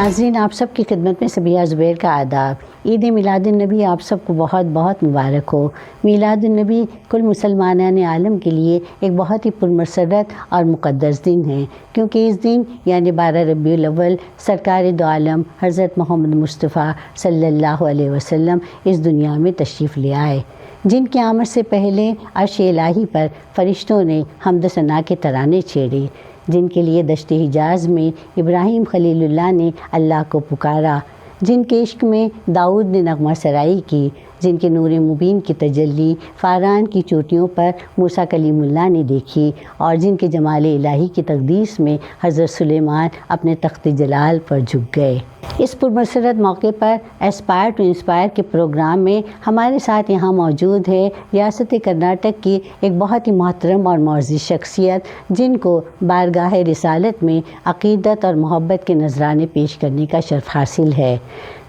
नाज़रीन, आप सब की खिदमत में सबिया ज़ुबैर का आदाब। ईद मिलादुन्नबी आप सबको बहुत बहुत मुबारक हो। मिलादुन्नबी कुल मुसलमानान आलम के लिए एक बहुत ही पुरमसरत और मुक़द्दस दिन है, क्योंकि इस दिन यानी 12 रबीउल अव्वल सरकार दो आलम हज़रत मोहम्मद मुस्तफ़ा सल्लल्लाहु अलैहि वसल्लम इस दुनिया में तशरीफ़ ले आए, जिनकी आमद से पहले अर्श इलाही पर फ़रिश्तों ने हम्द सना के तराने छेड़े, जिनके लिए दश्त हिजाज़ में इब्राहीम खलीलुल्लाह ने अल्लाह को पुकारा, जिनके इश्क में दाऊद ने नगमा सराई की, जिनके नूर मुबीन की तजल्ली फ़ारान की चोटियों पर मूसा कलीमुल्लाह ने देखी, और जिनके जमाल इलाही की तक़दीस में हज़रत सुलेमान अपने तख्त जलाल पर झुक गए। इस पुरमसरत मौके पर एस्पायर टू इंस्पायर के प्रोग्राम में हमारे साथ यहाँ मौजूद है रियासत कर्नाटक की एक बहुत ही मोहतरम और मुअज़्ज़ज़ शख्सियत, जिनको बारगाह रिसालत में अक़ीदत और मोहब्बत के नजराने पेश करने का शर्फ़ हासिल है,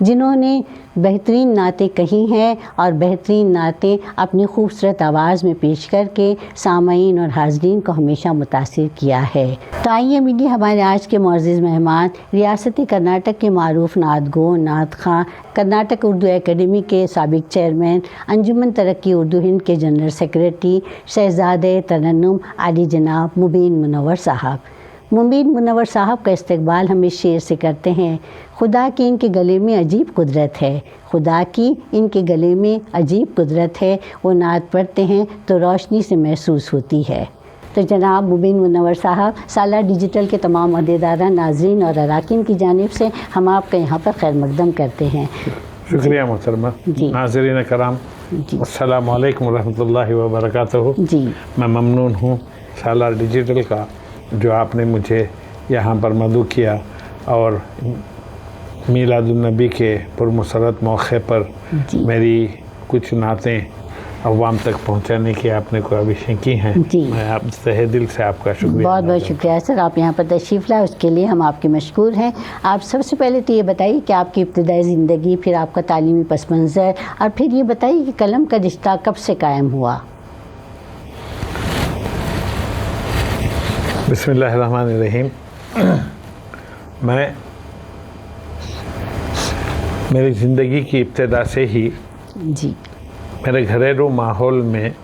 जिन्होंने बेहतरीन नातें कही हैं और बेहतरीन नातें अपनी खूबसूरत आवाज़ में पेश करके सामईन और हाज़रीन को हमेशा मुतासिर किया है। तो आइए मिलिए हमारे आज के मुअज़्ज़ज़ मेहमान, रियासती कर्नाटक के मारूफ़ नात गो, नात ख़ां, कर्नाटक उर्दू एकेडमी के साबिक़ चेयरमैन, अंजुमन तरक्की उर्दू हिंद के जनरल सेक्रेटरी, शहज़ादे तरन्नुम आली जनाब मुबीन मुनव्वर साहब। मुबीन मुनव्वर साहब का इस्तकबाल हम इस शेर से करते हैं, खुदा की इनके गले में अजीब कुदरत है, खुदा की इनके गले में अजीब कुदरत है, वो नात पढ़ते हैं तो रोशनी से महसूस होती है। तो जनाब मुबीन मुनव्वर साहब, सालार डिजिटल के तमाम अहदेदारान, नाज़रीन और अराकीन की जानिब से हम आपका यहाँ पर खैर मकदम करते हैं। शुक्रिया मोहतरमा। नाज़रीन कराम, अस्सलामु अलैकुम रहमतुल्लाहि व बरकातहू। जी, मैं ममनून हूँ सालार डिजिटल का, जो आपने मुझे यहाँ पर मदऊ किया और मिलादुन्नबी के पुरमसरत मौके पर मेरी कुछ नातें अवाम तक पहुँचाने की आपने कोशिश की हैं। मैं आप तहे दिल से आपका शुक्रिया। बहुत बहुत शुक्रिया सर, आप यहाँ पर तशरीफ़ लाए, उसके लिए हम आपके मशकूर हैं। आप सबसे पहले तो ये बताइए कि आपकी इब्तिदाई ज़िंदगी, फिर आपका तालीमी पस मंज़र, और फिर ये बताइए कि कलम का रिश्ता कब से कायम हुआ। बिस्मिल्लाहिर्रहमानिर्रहीम। मैं मेरी ज़िंदगी की इब्तिदा से ही जी मेरे घरेलू माहौल में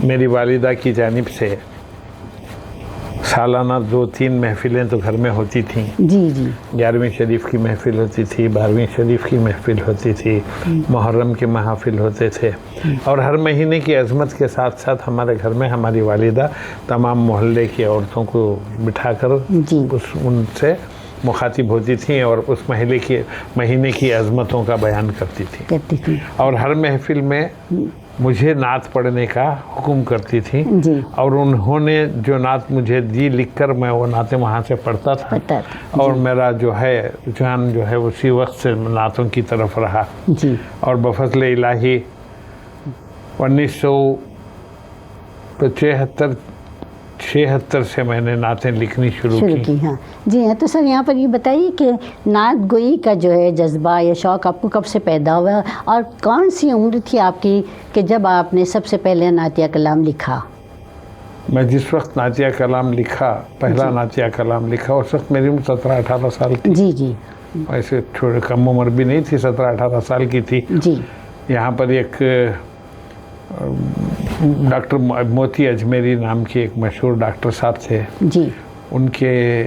मेरी वालिदा की जानिब से सालाना 2-3 महफ़िलें तो घर में होती थीं। जी जी 11वीं शरीफ की महफ़िल होती थी, 12वीं शरीफ की महफ़िल होती थी, मुहर्रम के महफ़िल होते थे, और हर महीने की अज़मत के साथ साथ हमारे घर में हमारी वालिदा तमाम मोहल्ले की औरतों को बिठाकर उनसे मुखातिब होती थी और उस महीने की अज़मतों का बयान करती थी। और हर महफ़िल में मुझे नात पढ़ने का हुक्म करती थी, और उन्होंने जो नात मुझे दी लिखकर मैं वो नातें वहाँ से पढ़ता था, और मेरा जो है रुझान जो है उसी वक्त से नातों की तरफ रहा। और बफ़ज़्ल इलाही 1976 से मैंने नातें लिखनी शुरू की। हाँ जी हाँ। तो सर यहाँ पर ये बताइए कि नात गोई का जो है जज्बा या शौक़ आपको कब से पैदा हुआ, और कौन सी उम्र थी आपकी कि जब आपने सबसे पहले नातिया कलाम लिखा। मैं जिस वक्त नातिया कलाम लिखा, पहला नातिया कलाम लिखा, उस वक्त मेरी उम्र 17-18 साल थी। जी ऐसे छोटे कम उम्र भी नहीं थी, 17-18 साल की थी। यहाँ पर एक डॉक्टर मोती अजमेरी नाम के एक मशहूर डॉक्टर साहब थे। उनके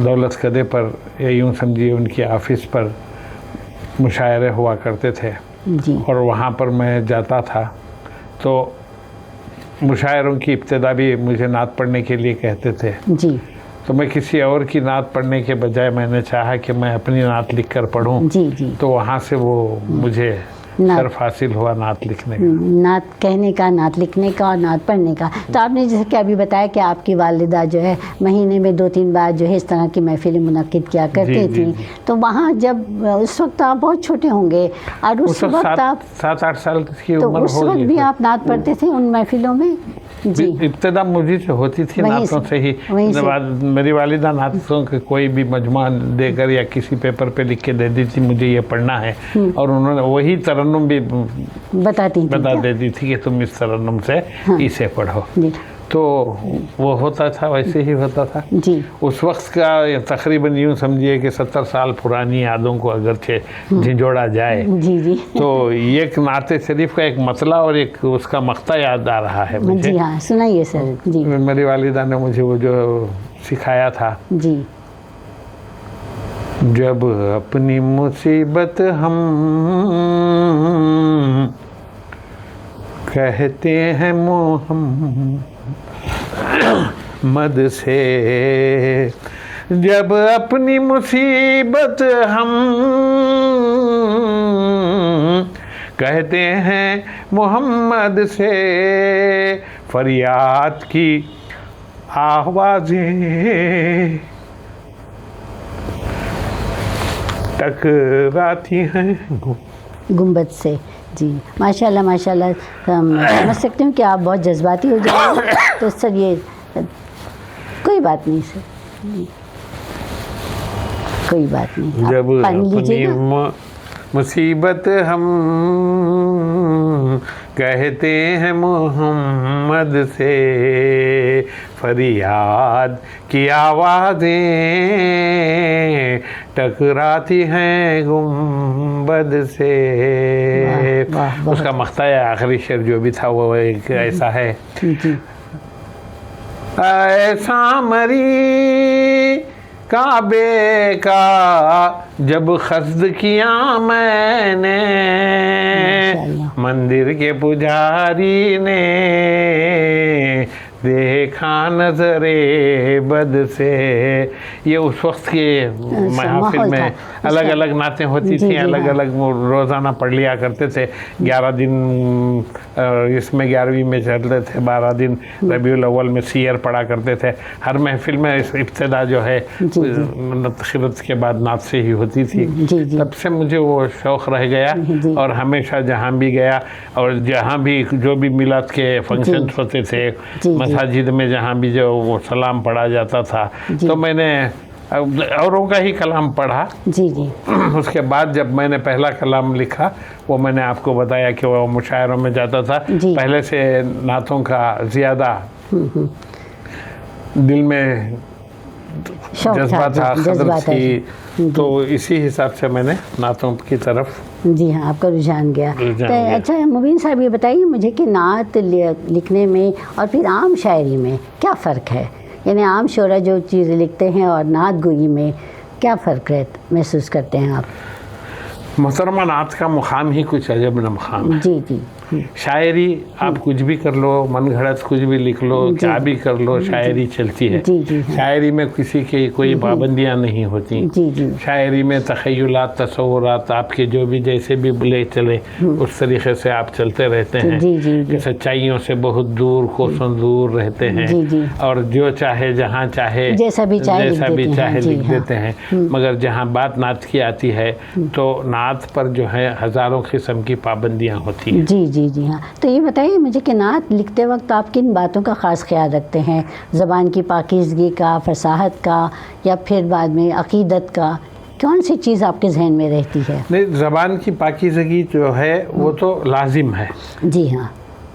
दौलत कदे पर, या यूँ समझिए उनकी ऑफिस पर मुशायरे हुआ करते थे, और वहाँ पर मैं जाता था तो मुशायरों की इब्तिदा भी मुझे नात पढ़ने के लिए कहते थे। तो मैं किसी और की नात पढ़ने के बजाय मैंने चाहा कि मैं अपनी नात लिख कर पढ़ूँ। तो वहाँ से वो मुझे शर्फ हासिल हुआ नात लिखने का, नात कहने का, नात लिखने का और नात पढ़ने का। तो आपने जैसे कि अभी बताया कि आपकी वालिदा जो है महीने में 2-3 बार जो है इस तरह की महफिलें मुनक्किद किया करती थी। तो वहाँ जब उस वक्त आप बहुत छोटे होंगे, और उस वक्त आप 7-8 साल की उम्र, उस वक्त भी आप नात पढ़ते थे उन महफिलों में। इब्तिदा मुझे से होती थी नातों से ही। मेरी वालिदा नातों के कोई भी मजमा देकर या किसी पेपर पे लिख के दे दी थी, मुझे ये पढ़ना है, और उन्होंने वही तरन्नुम भी बता देती थी कि तुम इस तरन्नुम से इसे पढ़ो। तो वो होता था, वैसे ही होता था। जी उस वक्त का तकरीबन यूँ समझिए कि 70 साल पुरानी यादों को अगरचे झिंझोड़ा जाए जी जी तो एक नाते शरीफ का एक मतला और एक उसका मख्ता याद आ रहा है मुझे। जी हाँ, सुनाइए सर। जी मेरी वालिदा ने मुझे वो जो सिखाया था, जी जब अपनी मुसीबत हम कहते हैं मोहम्मद से, जब अपनी मुसीबत हम कहते हैं मोहम्मद से, फरियाद की आवाज़ें टकराती हैं गुंबद से। जी माशाल्लाह माशाल्लाह। हम समझ सकते हैं कि आप बहुत जज्बाती हो जाएंगे, तो सर ये कोई बात नहीं सर, कोई बात नहीं, आप जब पानी अपनी लीजिएगा। मुसीबत हम कहते हैं मोहम्मद से, फरियाद की आवाज़ें टकराती हैं गुंबद से। वाह, बहुत उसका मख्ता आखिरी शेर जो भी था वो एक ऐसा है, जी ऐसा मरी काबे का जब खस्द किया मैंने, माशाल्लाह। मंदिर के पुजारी ने देखा नजरे बद से। ये उस वक्त के महफिल माहौल में था अलग उसका। अलग नातें होती जी, थी, जी, अलग हाँ। अलग रोज़ाना पढ़ लिया करते थे। 11 दिन इसमें 11वीं में चलते थे, 12 दिन रबीउल अव्वल में सीयर पढ़ा करते थे। हर महफिल में इस इब्तिदा जो है जी, तखीरत के बाद नात से ही होती थी। जी जी तब से मुझे वो शौक़ रह गया जी। और हमेशा जहाँ भी गया और जहाँ भी जो भी मिलाद के फंक्शन होते थे, जी। मसाजिद में जहाँ भी जो वो सलाम पढ़ा जाता था, जी। तो मैंने औरों का ही कलाम पढ़ा। जी जी उसके बाद जब मैंने पहला कलाम लिखा, वो मैंने आपको बताया कि वो मुशायरों में जाता था। जी। पहले से नातों का ज़्यादा दिल में शौक जज्बा था, जी, कदर जज्बा था जी। थी, तो इसी हिसाब से मैंने नातों की तरफ जी हाँ, आपका रुझान गया। रुझान तो गया। अच्छा मुबीन साहब, ये बताइए मुझे कि नात लिखने में और फिर आम शायरी में क्या फ़र्क है? यानी आम शोरा जो चीज़ें लिखते हैं और नात गोई में क्या फ़र्क है, महसूस करते हैं आप? मोहतरमा नात का मुकाम ही कुछ अजब न मुकाम है। जी जी शायरी आप कुछ भी कर लो, मन घड़त कुछ भी लिख लो, क्या भी कर लो, शायरी चलती है। जी जी हाँ। शायरी में किसी की कोई पाबंदियां नहीं होती। जी जी शायरी में तख़य्युलात, तसव्वुरात आपके जो भी जैसे भी बुले चले उस तरीके से आप चलते रहते हैं। जी जी जी सच्चाइयों से बहुत दूर, कोसों दूर रहते हैं। जी जी और जो चाहे जहाँ चाहे जैसा भी चाहे लिख हाँ। देते हैं। मगर जहाँ बात नात की आती है तो नात पर जो है हज़ारों किस्म की पाबंदियाँ होती हैं। जी जी जी हाँ। तो ये बताइए मुझे कि नात लिखते वक्त आप किन बातों का ख़ास ख्याल रखते हैं? ज़बान की पाकीज़गी का, फसाहत का, या फिर बाद में अक़ीदत का? कौन सी चीज़ आपके जहन में रहती है? नहीं, ज़बान की पाकीज़गी जो है वो तो लाजिम है। जी हाँ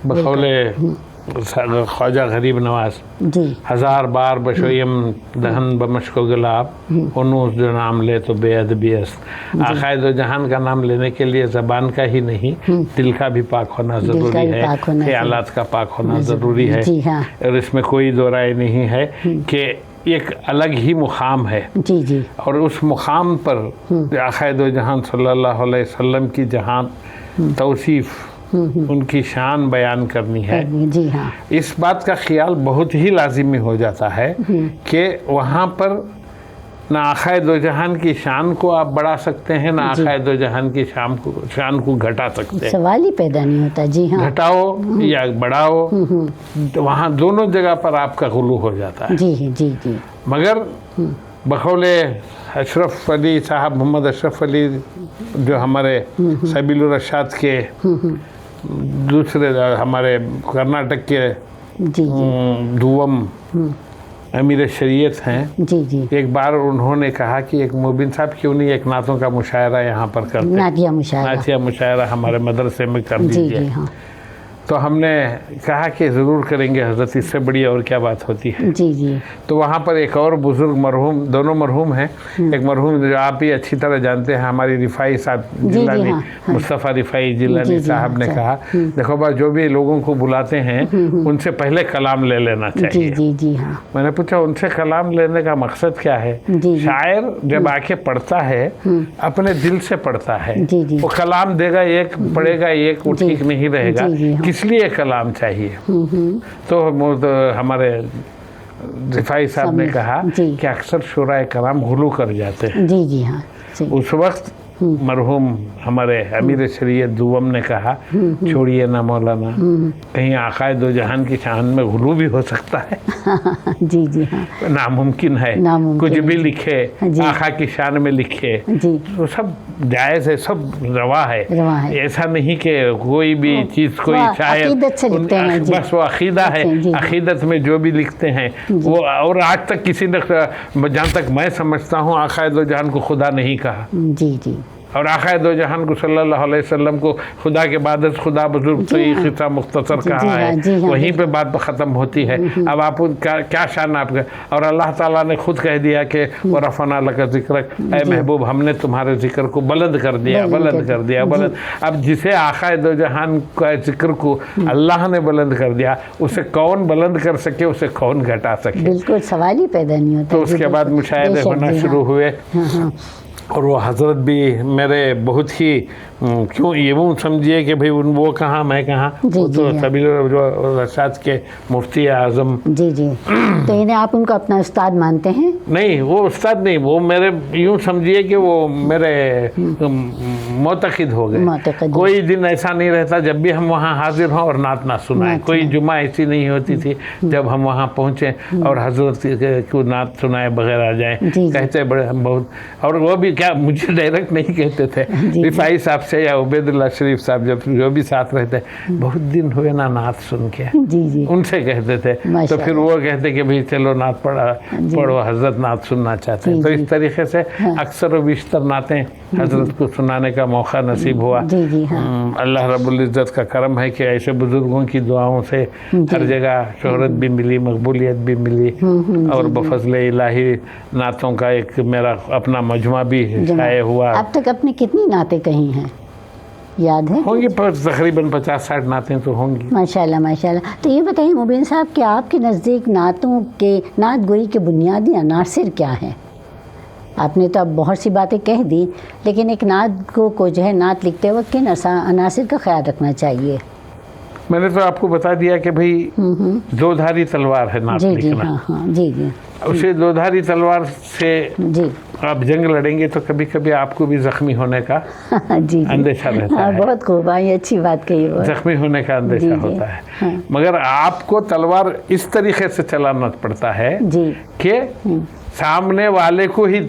बकौले ख्वाजा गरीब नवाज, जी 1000 बार बशोयम दहन बमश्को गुलाब, उनूस जो नाम ले तो बेअदबी अस्त। आक़ाए दो जहान का नाम लेने के लिए ज़बान का ही नहीं, दिल का भी पाक होना ज़रूरी भी पाक होना है, ख़यालात का पाक होना ज़रूरी है। जी हाँ और इसमें कोई दो राय नहीं है कि एक अलग ही मुकाम है। जी जी और उस मुकाम पर आक़ाए दो जहान सल्लल्लाहु अलैहि वसल्लम की जहाँ तौसीफ़, उनकी शान बयान करनी है, जी हाँ इस बात का ख्याल बहुत ही लाजिमी हो जाता है कि वहाँ पर ना आक़ाए दो जहान की शान को आप बढ़ा सकते हैं, ना आक़ाए दो जहान की शान को घटा सकते हैं। सवाल ही पैदा नहीं होता। जी हाँ घटाओ या बढ़ाओ, तो वहाँ दोनों जगह पर आपका गुलू हो जाता है। जी जी जी मगर बखौले अशरफ अली साहब, मोहम्मद अशरफ अली जो हमारे सबीलुर रशाद के दूसरे, हमारे कर्नाटक के जी जी दुवम अमीर शरीयत हैं, जी जी एक बार उन्होंने कहा कि एक मुबीन साहब क्यों नहीं एक नातों का मुशायरा यहाँ पर करते, नातिया मुशायरा। नातिया मुशायरा हमारे मदरसे में कर जी दीजिए। जी हाँ तो हमने कहा कि ज़रूर करेंगे हज़रत, इससे बड़ी और क्या बात होती है। जी जी। तो वहाँ पर एक और बुज़ुर्ग मरहूम, दोनों मरहूम हैं, एक मरहूम जो आप भी अच्छी तरह जानते हैं, हमारी रिफ़ाई साहब जिलानी, हाँ, हाँ। मुस्तफ़ा रिफ़ाई जिलानी जी, साहब ने हाँ, कहा, देखो बा जो भी लोगों को बुलाते हैं उनसे पहले कलाम ले लेना जी चाहिए। जी जी हाँ। मैंने पूछा उनसे कलाम लेने का मकसद क्या है? जी। शायर जब आके पढ़ता है अपने दिल से पढ़ता है, जी, जी। वो कलाम देगा एक, पढ़ेगा एक, वो जी। ठीक नहीं रहेगा। जी, जी, हाँ। किस लिए कलाम चाहिए? तो हमारे रिफाई साहब ने कहा जी। कि अक्सर शुराए कलाम गुलू कर जाते हैं। जी जी हाँ। जी। उस वक्त मरहूम हमारे अमीर शरीयत दुवम ने कहा, छोड़िए ना मौलाना, कहीं आकाए दो जहान की शान में गुलू भी हो सकता है। जी जी हाँ। नामुमकिन है, नामुमकिन कुछ है, भी जी। लिखे, जी। आका की शान में लिखे, जी। वो सब जायज़ है, सब रवा है। रवा है। ऐसा नहीं कि कोई भी चीज़ कोई वो शायर अकीदत से लिखते हैं, जी। बस वो अकीदा है, जी, जी। अकीदत में जो भी लिखते हैं वो, और आज तक किसी ने, जहाँ तक मैं समझता हूँ, आकाए दो जहान को खुदा नहीं कहा, जी जी। और आकाए दो जहान को सल्लल्लाहु अलैहि वसल्लम को खुदा के बाद खुदा बुजुर्ग तो ये खिस्सा मुख्तसर जी, कहा जी हाँ, है, जी हाँ, वहीं पे बात ख़त्म होती है। अब आप क्या शान आपका, और अल्लाह ताला ने खुद कह दिया कि व रफ़अना लका ज़िक्रक, ऐ महबूब हमने तुम्हारे जिक्र को बुलंद कर दिया, बुलंद कर दिया, बुलंद। अब जिसे आकाए दो जहान का जिक्र को अल्लाह ने बुलंद कर दिया, उसे कौन बुलंद कर सके, उसे कौन घटा सके? बिल्कुल सवाल ही पैदा नहीं होता। तो उसके बाद मुशाहिदे होना शुरू हुए, और वो हज़रत भी मेरे बहुत ही क्यों ये वो समझिए कि भाई वो कहाँ मैं कहाँ, वो तो सभी जो रशाद के मुफ्ती आज़म। जी जी। तो इन्हें आप उनको अपना उस्ताद मानते हैं? नहीं, वो उस्ताद नहीं, वो मेरे यूँ समझिए कि वो मेरे मोतक़िद हो गए। कोई दिन ऐसा नहीं रहता जब भी हम वहाँ हाजिर हों और नात ना सुनाएं। कोई जुमा ऐसी नहीं होती थी जब हम वहाँ पहुँचे और हज़रत को नात सुनाए बगैर आ जाए। कहते बड़े हम बहुत, और वो भी क्या मुझे डायरेक्ट नहीं कहते थे, रिफाई साहब से या उबैदुल्लाह शरीफ साहब जब जो भी साथ रहते, बहुत दिन हुए ना नात सुन के, उनसे कहते थे। तो फिर वो कहते कि भाई चलो नात पढ़ो, हज़रत नात सुनना चाहते हैं। तो इस तरीके से अक्सर व बेशतर नातें हज़रत को सुनाने का मौका नसीब हुआ। अल्लाह रब्बुल इज़्ज़त का करम है कि ऐसे बुज़ुर्गों की दुआओं से हर जगह शोहरत भी मिली, मकबूलियत भी मिली, और बफज़्ल इलाही नातों का एक मेरा अपना मजमा भी शाये हुआ। अब तक अपनी कितनी नातें कही हैं, याद है? होंगी तकरीबन 50-60 नातें तो होंगी। माशाल्लाह माशाल्लाह। तो ये बताइए मुबीन साहब कि आपके नज़दीक नातों के, नात गोई के बुनियादी अनासिर क्या हैं? आपने तो अब बहुत सी बातें कह दी, लेकिन एक नात को जो है नात लिखते वक्त किन अनासिर का ख्याल रखना चाहिए? मैंने तो आपको बता दिया कि भाई दोधारी तलवार है नात लिखना। हाँ, जी जी। उसे दोधारी तलवार से जी आप जंग लड़ेंगे तो कभी कभी आपको भी जख्मी होने का जी अंदेशा रहता है। बहुत खूब, ये अच्छी बात कही। जख्मी होने का अंदेशा होता है, मगर आपको तलवार इस तरीके से चलाना पड़ता है कि सामने वाले को ही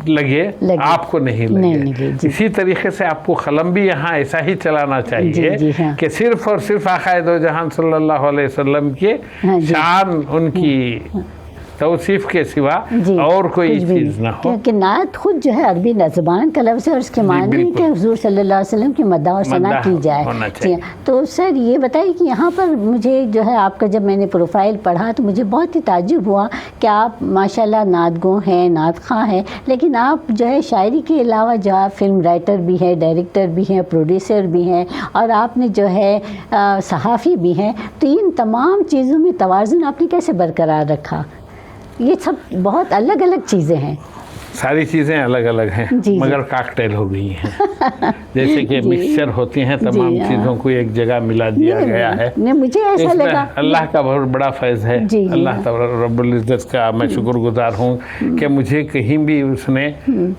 लगे, आपको नहीं लगे। इसी तरीके से आपको कलम भी यहाँ ऐसा ही चलाना चाहिए कि सिर्फ और सिर्फ आकाए दो जहान सल्लल्लाहु अलैहि वसल्लम के शान, उनकी तौसीफ के सिवा और कोई चीज़ ना हो। क्योंकि नात खुद जो है अरबी ज़बान का लफ्ज़ है, और इसके मानी कि हुज़ूर सल्लल्लाहु अलैहि वसल्लम की मद्दाह और सना की जाए। तो सर ये बताइए कि यहाँ पर मुझे जो है आपका जब मैंने प्रोफाइल पढ़ा तो मुझे बहुत ही ताज्जुब हुआ कि आप माशाल्लाह नात गो हैं, नात ख़ां हैं, लेकिन आप जो है शायरी के अलावा जो आप फिल्म राइटर भी हैं, डायरेक्टर भी हैं, प्रोड्यूसर भी हैं, और आपने जो है सहाफ़ी भी हैं। तो इन तमाम चीज़ों में तवाज़ुन आपने कैसे बरकरार रखा? ये सब बहुत अलग अलग चीज़ें हैं। सारी चीज़ें अलग अलग हैं, मगर काकटेल हो गई हैं। जैसे कि मिक्सचर होती हैं, तमाम चीज़ों को एक जगह मिला दिया गया है। मुझे ऐसा लगा अल्लाह का बहुत बड़ा फैज़ है। अल्लाह रब्बुल इज़्ज़त का मैं शुक्रगुज़ार हूँ कि मुझे कहीं भी उसने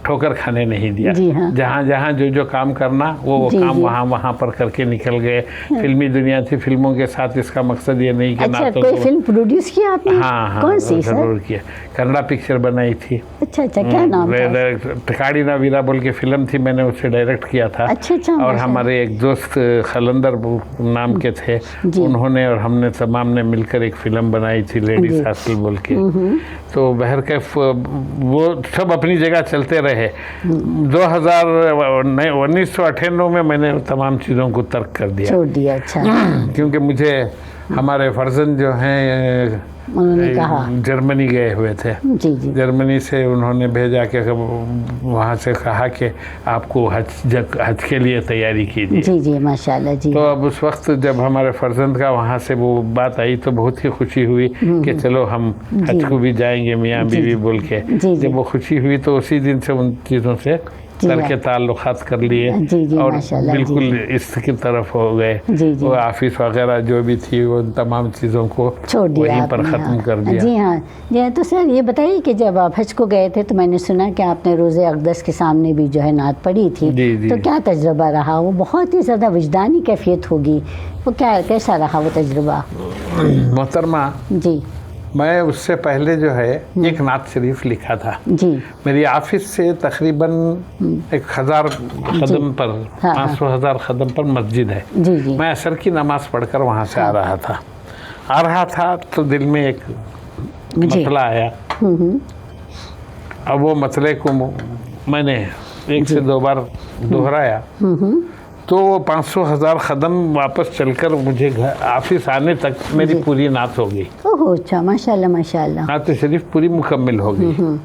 ठोकर खाने नहीं दिया। जहाँ जहाँ जो काम करना वो काम वहाँ पर करके निकल गए। फिल्मी दुनिया थी, फिल्मों के साथ इसका मकसद ये नहीं कि नातों कोई फिल्म प्रोड्यूस किया आपने? हाँ, जरूर किया। कन्नड़ा पिक्चर बनाई थी। अच्छा, क्या नाम था? टिकाड़ी ना वीरा बोल के फिल्म थी, मैंने उसे डायरेक्ट किया था। अच्छा, और माशाल्लाह। हमारे एक दोस्त खलंदर नाम के थे, जी। उन्होंने और हमने तमाम ने मिलकर एक फिल्म बनाई थी लेडीज हॉस्टल बोल के। तो बहरकैफ वो सब अपनी जगह चलते रहे। 1998 में मैंने तमाम चीज़ों को तर्क कर दिया, छोड़ दिया। अच्छा, क्योंकि मुझे हमारे फर्जंद जो हैं उन्होंने कहा। जर्मनी गए हुए थे। जी जी जर्मनी से उन्होंने भेजा कि वहाँ से कहा कि आपको हज के लिए तैयारी कीजिए। जी जी माशाल्लाह जी। तो अब उस वक्त जब हमारे फर्जंद का वहाँ से वो बात आई तो बहुत ही खुशी हुई कि चलो हम हज को भी जाएंगे मियाँ बीवी बोल के। जी। जब वो खुशी हुई तो उसी दिन से उन चीज़ों से सर के ताल्लुकात कर लिए जी, और माशाल्लाह, बिल्कुल जी। इसकी तरफ हो गए। जी, जी। वो ऑफिस वगैरह जो भी थी वो तमाम चीज़ों को छोड़ दिया वहीं पर आपने, ख़त्म हाँ। कर दिया। जी हाँ जी हाँ। तो सर ये बताइए कि जब आप हज को गए थे तो मैंने सुना कि आपने रोज़े अक़दस के सामने भी जो है नात पढ़ी थी। जी, जी। तो क्या तजुर्बा रहा? वो बहुत ही ज़्यादा विजदानी कैफियत होगी, वो कैसा रहा वो तजुर्बा? मोहतरमा, जी मैं उससे पहले जो है एक नात शरीफ लिखा था। जी मेरी ऑफिस से तकरीबन 1000 कदम पर, हाँ, 500,000 कदम पर मस्जिद है। जी जी मैं असर की नमाज पढ़कर वहाँ से आ रहा था तो दिल में एक जी। मसला आया। अब वो मसले को मैंने एक से दो बार दोहराया तो वो 500,000 कदम वापस चलकर मुझे घर ऑफिस आने तक मेरी पूरी नात हो गई। ओह अच्छा, माशाल्लाह माशाल्लाह। नात शरीफ पूरी मुकम्मल हो गई।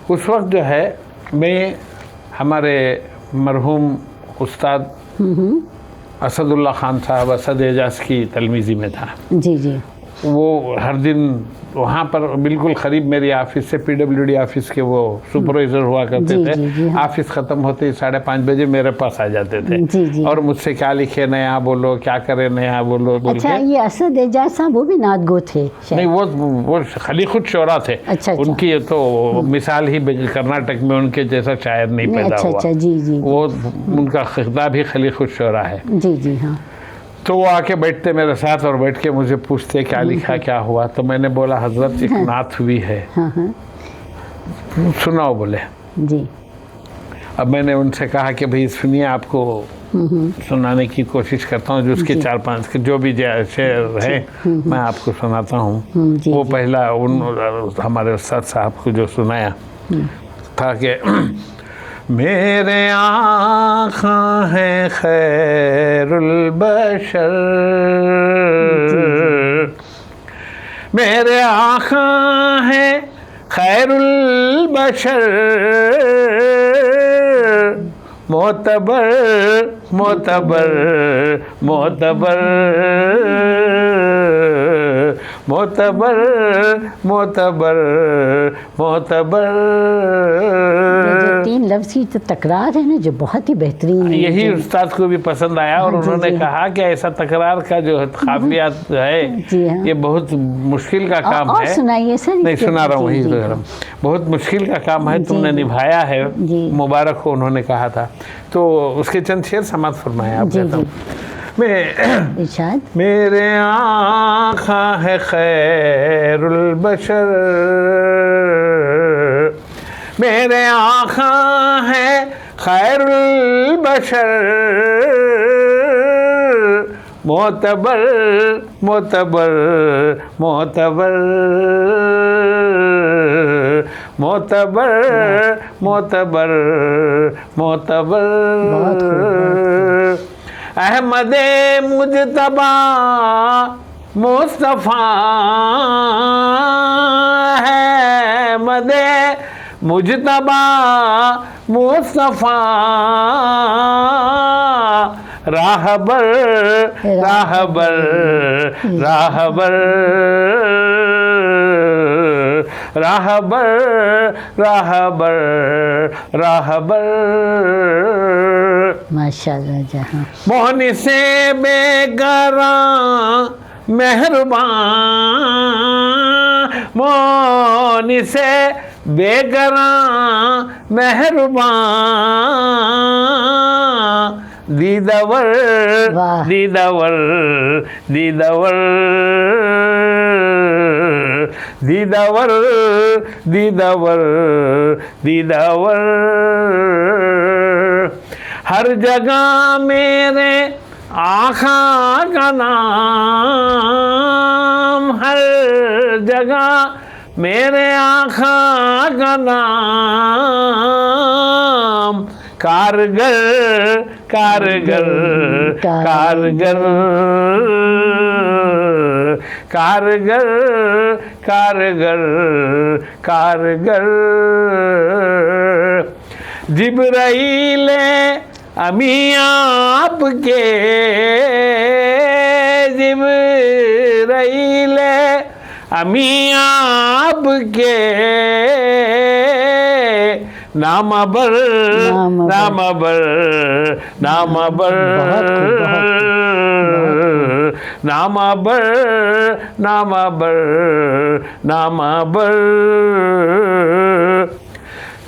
उस वक्त जो है मैं हमारे मरहूम उस्ताद असदुल्ला खान साहब असद एजाज की तलमीज़ी में था। जी जी वो हर दिन वहाँ पर बिल्कुल करीब मेरी ऑफिस से PWD ऑफिस के वो सुपरवाइज़र हुआ करते जी, थे। जी, जी, हाँ। ऑफिस ख़त्म होते ही 5:30 बजे मेरे पास आ जाते थे। जी, जी। और मुझसे क्या लिखे नया बोलो, क्या करे नया बोलो बोल अच्छा, के। ये असद एजाज साहब वो भी नात गो थे शायद? नहीं, वो खाली खुद शोरा थे। अच्छा। उनकी तो मिसाल ही कर्नाटक में उनके जैसा शायर नहीं पैदा हुआ। अच्छा जी जी वो उनका खिताब ही खाली खुद शोरा है। जी जी हाँ। तो वो आके बैठते मेरे साथ और बैठ के मुझे पूछते क्या लिखा क्या हुआ। तो मैंने बोला हजरत एक नात हुई है, हाँ हाँ सुनाओ बोले। जी अब मैंने उनसे कहा कि भाई सुनिए, आपको सुनाने की कोशिश करता हूँ, जो उसके 4-5 जो भी शेर है मैं आपको सुनाता हूँ। जी, वो जी। पहला हमारे उस्ताद साहब को जो सुनाया था कि मेरे आँखा है खैरुल बशर, मेरे आँखा है खैरुल बशर, मोतबर मोतबर मोतबर मोतबर मोतबर मोतबर। जो 3 लफ्ज़ की जो तकरार है ना, जो बहुत ही बेहतरीन है। यही जी। उस्ताद को भी पसंद आया और हाँ, जी, उन्होंने जी। कहा कि ऐसा तकरार का जो काफिया है जी, हाँ। ये बहुत मुश्किल का काम और है। सुनाइए सर। नहीं, इसके- सुना रहा हूँ, जी, वही जी, तो बहुत मुश्किल का काम है, जी, तुमने जी। निभाया है, जी। मुबारक हो, उन्होंने कहा था। तो उसके चंद शेर समाप्त फरमाया आप। जी, कहता हूँ मैं इरशाद। मेरे आँखा है खैरुल बशर, मेरे आँखा है खैरुल बशर, मोतबर मोतबर मोतबर मोतबर मोतबर मोतबर। बहुत खूब। अहमदे मुजतबा मुस्तफ़ा है, अहमदे मुजतबा मुस्तफ़ा, राहबर राहबर राहबर राहबर राहबर राहबर। माशाल्लाह जहाँ। मोहन से बेगरा मेहरबान, मोहन से बेगरा मेहरबान, दीदावर वाह। दीदावर दीदावर दीदावर दीदावर दीदावर हर जगह मेरे आका का नाम, हर जगह मेरे आका का नाम, कारगर कारगर कारगर कारगर कारगर कारगर जिब्राईल अमी आपके, जिब्राईल अमी आपके नाम बर नाम बर नाम बर नाम बर नाम बर नाम बर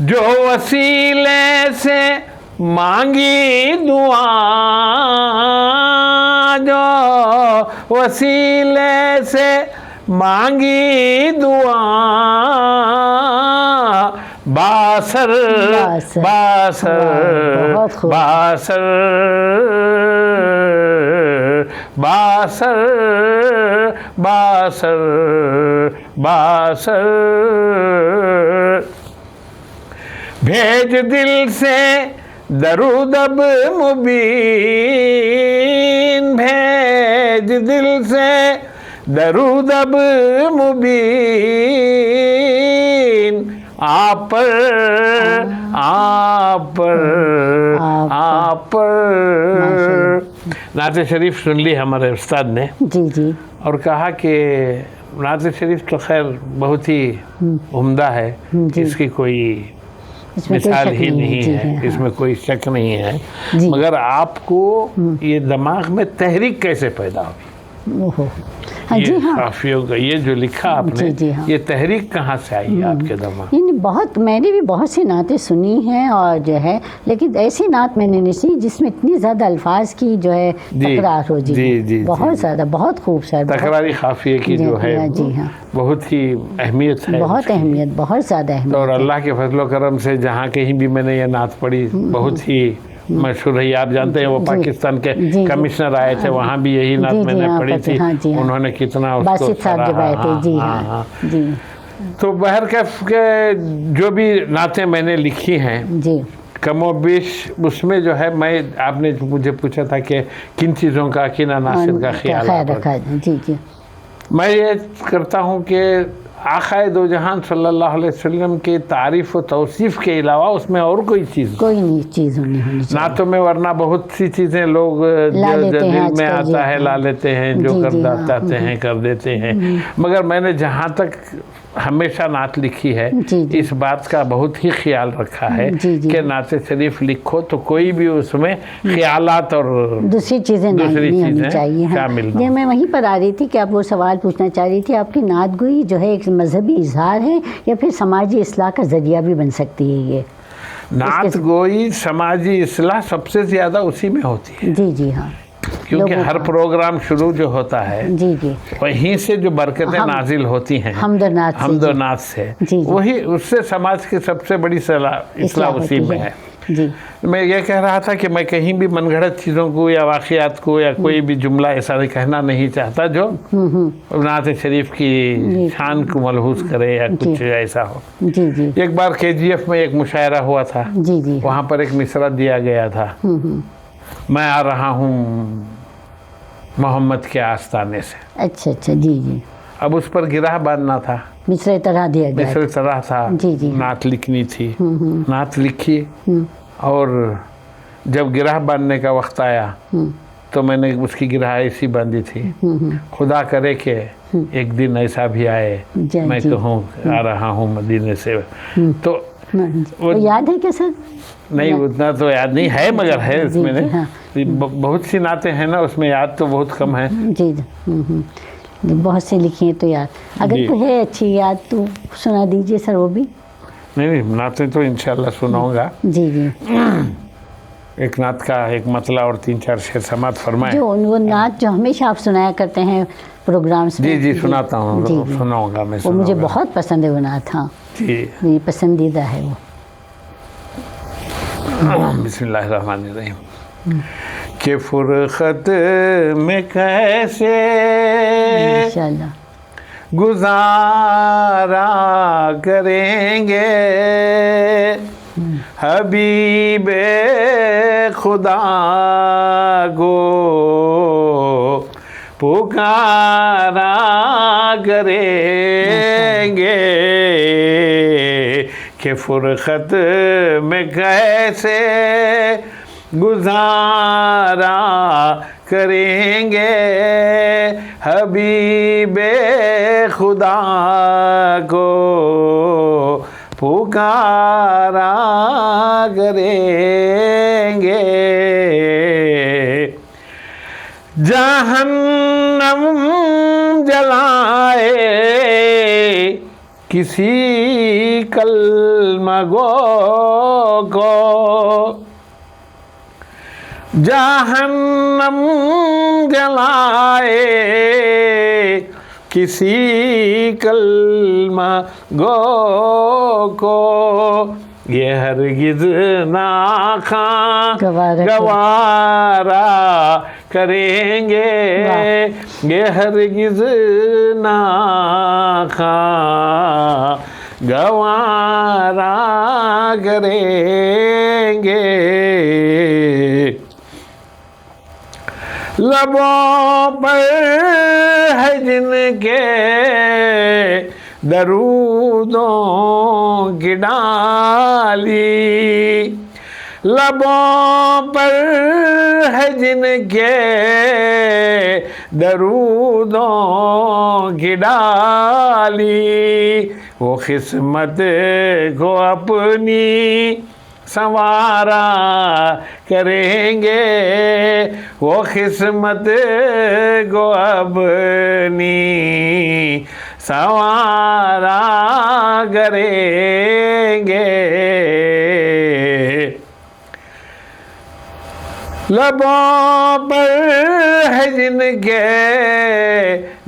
जो वसीले से मांगी दुआ, जो वसीले से मांगी दुआ, बासर बासर बासर बासर बासर बासर भेज दिल से दरूद अब मुबीन, भेज दिल से दरूद अब मुबीन, आप पर आप पर आप पर। नाते शरीफ सुन ली हमारे उस्ताद ने जी जी, और कहा कि नाते शरीफ तो खैर बहुत ही उम्दा है, इसकी कोई मिसाल ही नहीं है, इसमें कोई शक नहीं है, मगर आपको ये दिमाग में तहरीक कैसे पैदा हुई? हाँ जी, हाँ, काफियों का ये जो लिखा आपने, जी, हाँ, ये तहरीक कहाँ से आई आपके दिमाग? बहुत, मैंने भी बहुत सी नातें सुनी हैं और जो है, लेकिन ऐसी नात मैंने नहीं सुनी जिसमें इतनी ज़्यादा अल्फाज की जो है तकरार हो। जी जी, जी, बहुत ज़्यादा, बहुत खूबसूरत तकरारी काफिए की जो है जी हाँ, बहुत ही अहमियत है, बहुत अहमियत, बहुत ज़्यादा अहमियत। और अल्लाह के फजलो करम से जहाँ कहीं भी मैंने ये नात पढ़ी बहुत ही मशहूर है। आप जानते हैं वो पाकिस्तान के कमिश्नर आए थे, वहाँ भी यही नात मैंने पढ़ी थी, उन्होंने कितना उसको सराहा। जी हाँ जी। तो बहरकैफ के जो भी नातें मैंने लिखी हैं जी, कमोबेश उसमें जो है, मैं आपने मुझे पूछा था कि किन चीज़ों का, किन अनासिर का ख्याल रखा। जी जी, मैं ये करता हूँ कि आक़ाए दो जहान सल्लल्लाहु अलैहि वसल्लम की तारीफ़ व तौसीफ़ के अलावा उसमें और कोई चीज़ नहीं चीज़ होनी चाहिए ना। तो में वरना बहुत सी चीज़ें लोग जो दिल में आता है ला लेते हैं, जो कर दाते हैं कर देते हैं, मगर मैंने जहाँ तक हमेशा नात लिखी है इस बात का बहुत ही ख्याल रखा है कि नाते शरीफ लिखो तो कोई भी उसमें ख्यालात और दूसरी चीज़ें नहीं होनी चाहिए शामिल। ये मैं वहीं पर आ रही थी कि आप वो सवाल पूछना चाह रही थी, आपकी नात गोई जो है एक मजहबी इजहार है या फिर समाजी इस्लाह का ज़रिया भी बन सकती है? ये नात गोई समाजी इस्लाह सबसे ज़्यादा उसी में होती है। जी जी हाँ, क्योंकि हर प्रोग्राम शुरू जो होता है जी जी वहीं से जो बरकतें नाजिल होती हैं हमदनात से, वही उससे समाज की सबसे बड़ी इस्लाह उसी में है। जी, मैं ये कह रहा था कि मैं कहीं भी मनगढ़ंत चीज़ों को या वाक़ियात को या कोई भी जुमला ऐसा कहना नहीं चाहता जो नात शरीफ की शान को मलहूस करे या कुछ ऐसा हो। जी जी, एक बार KGF में एक मुशायरा हुआ था, जी जी, वहाँ पर एक मिसरा दिया गया था, मैं आ रहा हूँ मोहम्मद के आस्ताने से। अच्छा अच्छा, जी जी। अब उस पर गिराह बांधना था, मिसरे तरह दिया गया, मिसरे तरह था, जी जी, नात लिखनी थी, नात लिखी, और जब गिराह बांधने का वक्त आया तो मैंने उसकी गिराह ऐसी बांधी थी, खुदा करे कि एक दिन ऐसा भी आए मैं कहूँ आ रहा हूँ मदीने से। तो वो याद है क्या सर? नहीं, उतना तो याद नहीं है, मगर है इसमें हाँ। बहुत सी नातें हैं ना, उसमें याद तो बहुत कम है। जी जी, बहुत सी लिखी हैं तो याद, अगर कोई है अच्छी याद तो सुना दीजिए सर। वो भी नहीं नातें तो इंशाल्लाह सुनाऊंगा। जी जी। एक नात का एक मतला और 3-4 शेर समात फरमाए। जो वो नात जो हमेशा आप सुनाया करते हैं प्रोग्राम्स में। जी सुनाता हूँ, जी, जी। सुनाऊंगा मैं, वो मुझे सुनाऊंगा। बहुत पसंद है वो नात। हाँ जी मेरी पसंदीदा है वो। बिस्मिल्लाहिर्रहमानिर्रहीम। कि फुरखत में कैसे इंशाल्लाह गुजारा करेंगे, हबीबे खुदा को पुकारा करेंगे। कि फुरखत में कैसे गुजारा करेंगे, हबीबे खुदा को पुकारा करेंगे। जहन्नम जलाए किसी कलमगो को, जहन्नम जलाए किसी कलमगो को, ये हरगिज़ ना गवारा करेंगे। ये हरगिज़ ना गवारा करेंगे। लबों पर है जिनके दरूदों की डाली, लबों पर है जिनके दरूदों की डाली, वो किस्मत को अपनी संवारा करेंगे। वो किस्मत को अपनी संवारा करेंगे। लबों पर है जिनके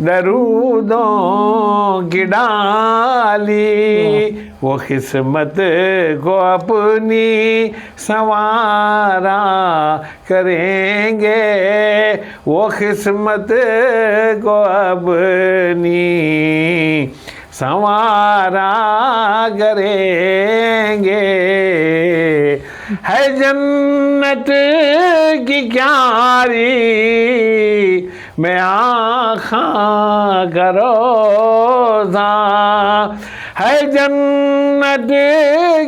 दरूदों की डाली, वो किस्मत को अपनी संवारा करेंगे। वो किस्मत को अपनी संवारा करेंगे। है जन्नत की क्यारी मैं आँखा करोज़ा, है जन्नत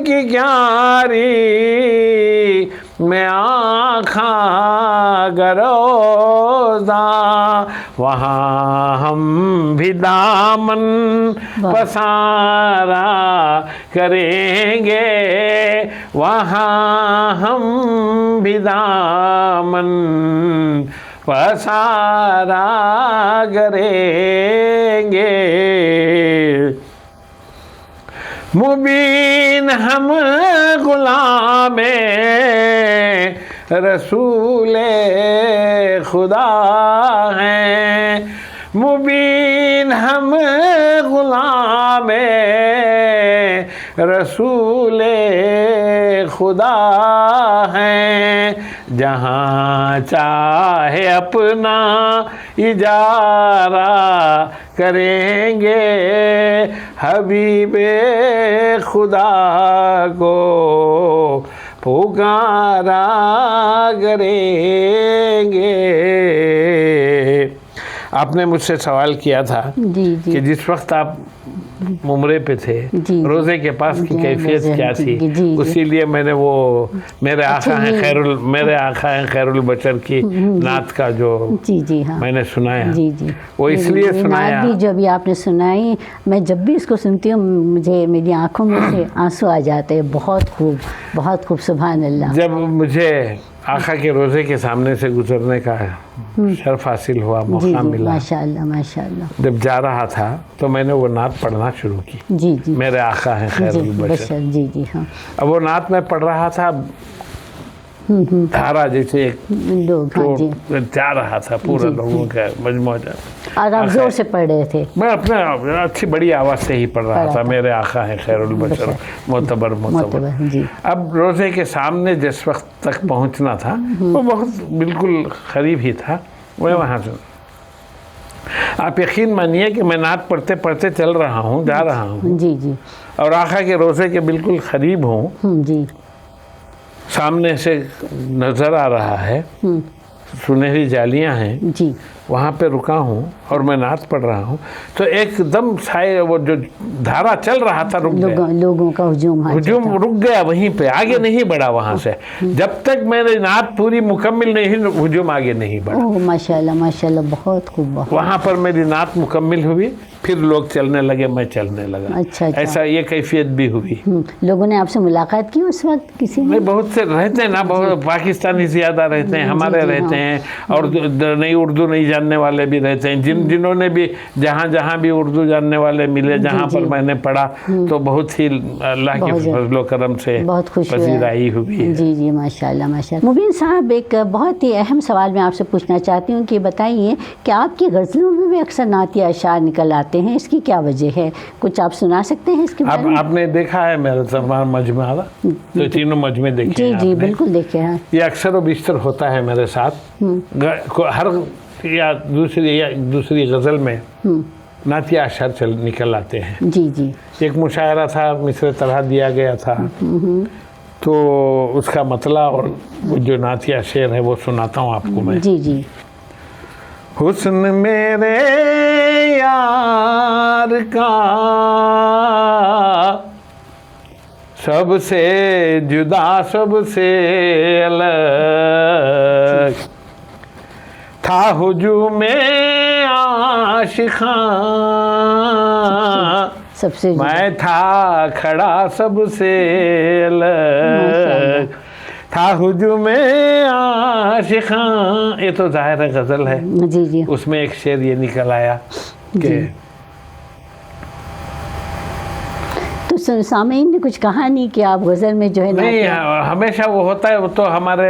की क्यारी मैं आँखा करोज़ा, वहाँ हम भी दामन पसारा करेंगे। वहाँ हम भी दामन पसारा करेंगे। मुबीन हम गुलामे रसूले खुदा हैं, मुबीन हम गुलामे रसूले खुदा हैं। जहाँ चाहे अपना इजारा करेंगे, हबीबे खुदा को पुकारा करेंगे। आपने मुझसे सवाल किया था जी जी कि जिस वक्त आप उम्रे पे थे, जी, रोज़े के पास की जी, कैफियत रोज़े, क्या जी, थी, जी, जी। उसीलिए मैंने वो मेरे आका हैं ये- खैरुल, मेरे आका हैं खैरुल बशर की नात का जो जी जी हाँ मैंने सुनाया, जी जी वो इसलिए ये सुनाया। नात भी जब भी आपने सुनाई, मैं जब भी इसको सुनती हूँ मुझे मेरी आंखों में से आंसू आ जाते हैं। बहुत खूब सुभान अल्लाह। जब मुझे आका के रोज़े के सामने से गुजरने का शर्फ हासिल हुआ, जी मौका जी मिला, माशाअल्लाह माशाअल्लाह। जब जा रहा था तो मैंने वो नात पढ़ना शुरू की। जी जी मेरे आका हैं जी खैरुल बशर। बशर जी जी हाँ अब वो नात मैं पढ़ रहा था, धारा जैसे एक लोग, हाँ जी। तो जा रहा था पूरा लोगों का मजमू। और आप जोर से पढ़ रहे थे? मैं अपने अच्छी बड़ी आवाज़ से ही पढ़ रहा था। मेरे आका है खैरुल बशर मोतबर। जी। अब रोज़े के सामने जिस वक्त तक पहुंचना था वो बहुत बिल्कुल करीब ही था। मैं वहाँ से, आप यकीन मानिए कि मैं नात पढ़ते पढ़ते चल रहा हूँ, जा रहा हूँ जी जी। और आका के रोज़े के बिल्कुल करीब हूँ। जी। सामने से नज़र आ रहा है, सुनहरी जालियाँ हैं जी। वहाँ पे रुका हूँ और मैं नात पढ़ रहा हूँ तो एकदम साए वो जो धारा चल रहा था रुक गया। लोगों का हुजूम रुक गया वहीं पे, आगे नहीं बढ़ा वहाँ से। जब तक मेरी नात पूरी मुकम्मिल नहीं, हुजूम आगे नहीं बढ़ा। ओह माशाल्लाह माशाल्लाह, बहुत खूब। वहाँ पर मेरी नात मुकम्मिल हुई, फिर लोग चलने लगे, मैं चलने लगा। अच्छा। ऐसा ये कैफियत भी हुई। लोगों ने आपसे मुलाकात की उस वक्त किसी ने? नहीं, बहुत से रहते हैं ना, बहुत पाकिस्तानी ज़्यादा रहते हैं, हमारे रहते हैं और नहीं उर्दू नहीं जानने वाले भी रहते हैं। जिन्होंने भी जहाँ भी उर्दू जानने वाले मिले, जहाँ पर मैंने पढ़ा तो बहुत ही अल्लाह के फजलो करम से बहुत खुश पजीराई हुई है। जी जी माशाल्लाह माशाल्लाह। मुबीन साहब, एक बहुत ही अहम सवाल मैं आपसे पूछना चाहती हूँ कि बताइए कि आपकी गज़लों में भी अक्सर नातिया अशार निकल आते हैं, इसकी क्या वजह है? कुछ आप सुना सकते हैं इसके बारे में? आपने देखा है मेरा तमाम मजमा, तो तीनों मजमे देखे? जी जी बिल्कुल देखे हैं। ये अक्सर व बिस्तर होता है मेरे साथ। हर या दूसरी गज़ल में नातिया अशार निकल आते हैं। जी जी। एक मुशायरा था, मिस्र तरह दिया गया था, तो उसका मतला और जो नातिया शेर है वो सुनाता हूँ आपको मैं। जी जी। हुस्न मेरे यार का सबसे जुदा सबसे अलग था हुजूम आशिक़ां, सबसे मैं था खड़ा सबसे अलग था हुजूम आशिक़ां। ये तो ज़ाहिर है गज़ल है। जी जी। उसमें एक शेर ये निकल आया कि तो सामीन ने कुछ कहा नहीं कि आप गज़ल में जो है नहीं, हमेशा वो होता है। वो तो हमारे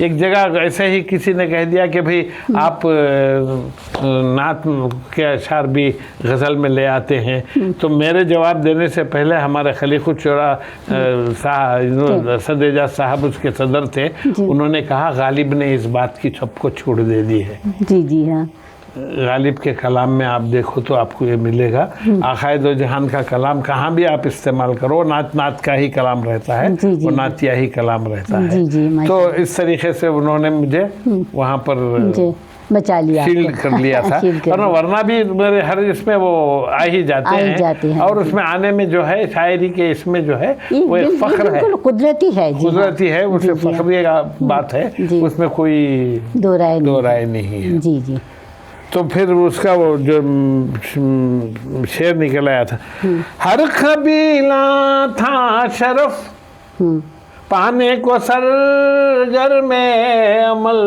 एक जगह ऐसे ही किसी ने कह दिया कि भाई आप नात के अशार भी गज़ल में ले आते हैं, तो मेरे जवाब देने से पहले हमारे खलीकुल चौरा सदेजा साहब उसके सदर थे, उन्होंने कहा गालिब ने इस बात की सबको छोड़ दे दी है। जी जी हाँ। गालिब के कलाम में आप देखो तो आपको ये मिलेगा। आखाए दो जहान का कलाम कहाँ भी आप इस्तेमाल करो, नात का ही कलाम रहता है, वो नातिया ही कलाम रहता है। जी जी। तो इस तरीके से उन्होंने मुझे वहाँ पर बचा लिया, शील्ड कर लिया था। वरना भी मेरे हर इसमें वो आ ही जाते हैं। और उसमें आने में जो है शायरी के इसमें जो है वो एक फख्र है, कुदरती है। कुदरती है, उससे फख्र बात है, उसमें कोई दो राय नहीं है। जी जी। तो फिर उसका वो जो शेर निकल आया था, हर कबीला था शरफ पाने को सरगर में अमल,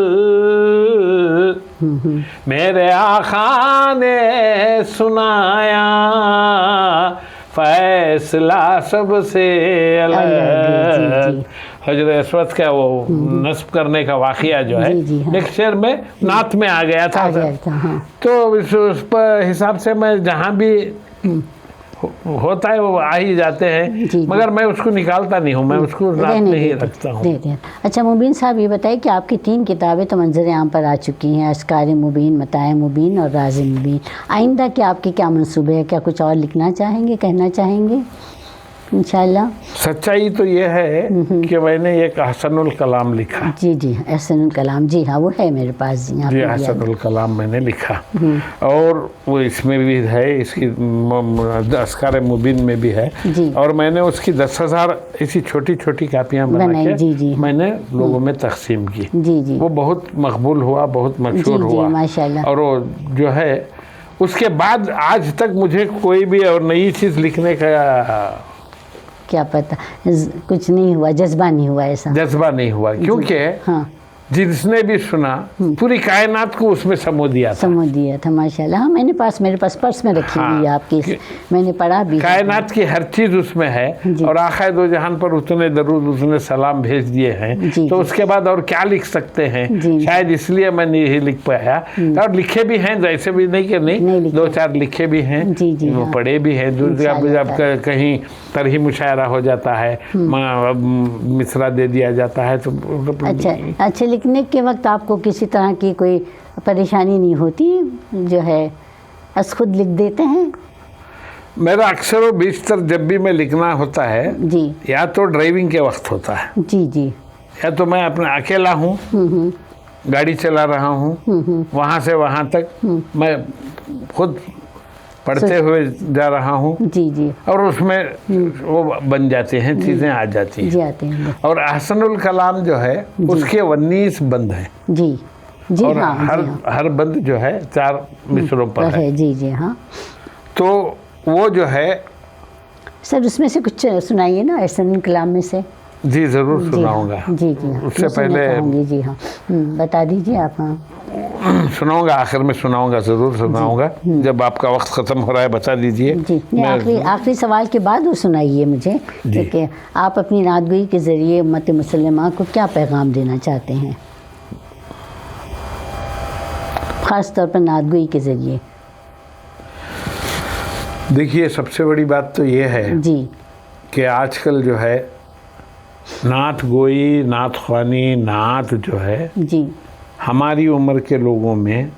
मेरे आका ने सुनाया फैसला सबसे अलग। हजरत अस्वद का वो नस्ब करने का वाक़या जो है एक शेर में नात में आ गया था। तो उस पर हिसाब से मैं जहाँ भी होता है वो आ ही जाते हैं, मगर मैं उसको निकालता नहीं हूँ, मैं उसको नात में ही रखता हूँ। अच्छा मुबीन साहब, ये बताइए कि आपकी 3 किताबें तो मंजर आम पर आ चुकी हैं, अस्कार मुबीन, मताए मुबीन और राज़ मुबीन। आइंदा के आपके क्या मंसूबे हैं? क्या कुछ और लिखना चाहेंगे, कहना चाहेंगे? इंशाल्लाह। सच्चाई तो ये है कि मैंने एक हसनुल कलाम लिखा। जी जी हसनुल कलाम, जी हाँ वो है मेरे पास। जी हसनुल कलाम मैंने लिखा और वो इसमें भी है, इसकी अस्कार मुबीन में भी है। और मैंने उसकी 10,000 ऐसी छोटी छोटी कापियाँ बना के मैंने लोगों में तकसीम की। जी जी। वो बहुत मकबूल हुआ, बहुत मशहूर हुआ माशाल्लाह। और वो जो है उसके बाद आज तक मुझे कोई भी और नई चीज़ लिखने का क्या पता कुछ नहीं हुआ, जज्बा नहीं हुआ, ऐसा जज्बा नहीं हुआ, क्योंकि जिसने भी सुना पूरी कायनात को उसमें समो दिया था। समझ दिया था माशाल्लाह। हाँ, मेरे पास पर्स में रखी हुई है आपकी, मैंने पढ़ा भी है। कायनात की हर चीज उसमें है और आखिर दो जहान पर उतने दरूद उतने सलाम भेज दिए हैं, तो उसके बाद और क्या लिख सकते हैं। शायद इसलिए मैं नहीं लिख पाया, और लिखे भी हैं, जैसे भी नहीं कि नहीं 2-4 लिखे भी हैं, वो पढ़े भी हैं। जब कहीं तरही मुशायरा हो जाता है, मिसरा दे दिया जाता है तो अच्छा, लिखने के वक्त आपको किसी तरह की कोई परेशानी नहीं होती, जो है बस खुद लिख देते हैं? मेरा अक्सर व बेशतर जब भी मैं लिखना होता है जी, या तो ड्राइविंग के वक्त होता है, जी जी, या तो मैं अपना अकेला हूँ, गाड़ी चला रहा हूँ, वहाँ से वहाँ तक मैं खुद पढ़ते हुए जा रहा हूँ, जी जी, और उसमें वो बन जाते हैं, चीज़ें आ जाती हैं। आते हैं। और अहसनुल कलाम जो है उसके 19 बंद हैं जी जी, और हाँ, हर बंद जो है 4 मिसरों पर है। जी जी, हाँ। तो वो जो है सर उसमें से कुछ सुनाइए ना अहसनुल कलाम में से। जी ज़रूर सुनाऊंगा। जी जी, हाँ, उससे पहले जी हाँ, बता दीजिए आप। हाँ, सुनाऊंगा, आखिर में सुनाऊंगा, ज़रूर सुनाऊंगा। जब आपका वक्त ख़त्म हो रहा है बता दीजिए। जी, आखिरी सवाल के बाद वो सुनाइए मुझे कि आप अपनी नातगोई के ज़रिए उम्मत मुसल्लमा को क्या पैगाम देना चाहते हैं, ख़ास तौर पर नातगोई के ज़रिए। देखिए, सबसे बड़ी बात तो ये है जी कि आजकल जो है नात गोई, नात ख़्वानी, नात जो है जी, हमारी उम्र के लोगों में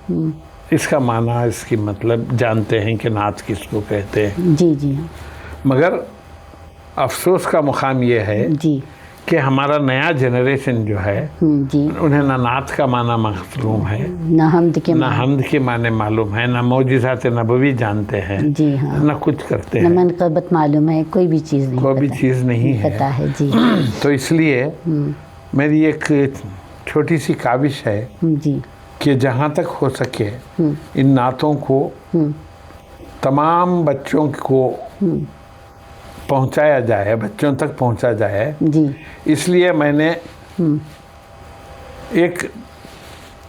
इसका माना, इसकी मतलब जानते हैं कि नात किसको कहते हैं। जी जी, मगर अफसोस का मुकाम ये है जी कि हमारा नया जनरेशन जो है जी, उन्हें ना नात का माना मालूम है, ना हमद के माने मालूम है, ना मौजिज़ात नबवी जानते हैं, जी हाँ, ना कुछ करते ना हैं, मनक़बत मालूम है, कोई भी चीज़ नहीं, कोई भी चीज़ नहीं पता है। जी तो इसलिए मेरी एक छोटी सी काविश है जी, कि जहाँ तक हो सके इन नातों को तमाम बच्चों को पहुँचाया जाए, बच्चों तक पहुँचा जाए। जी, इसलिए मैंने एक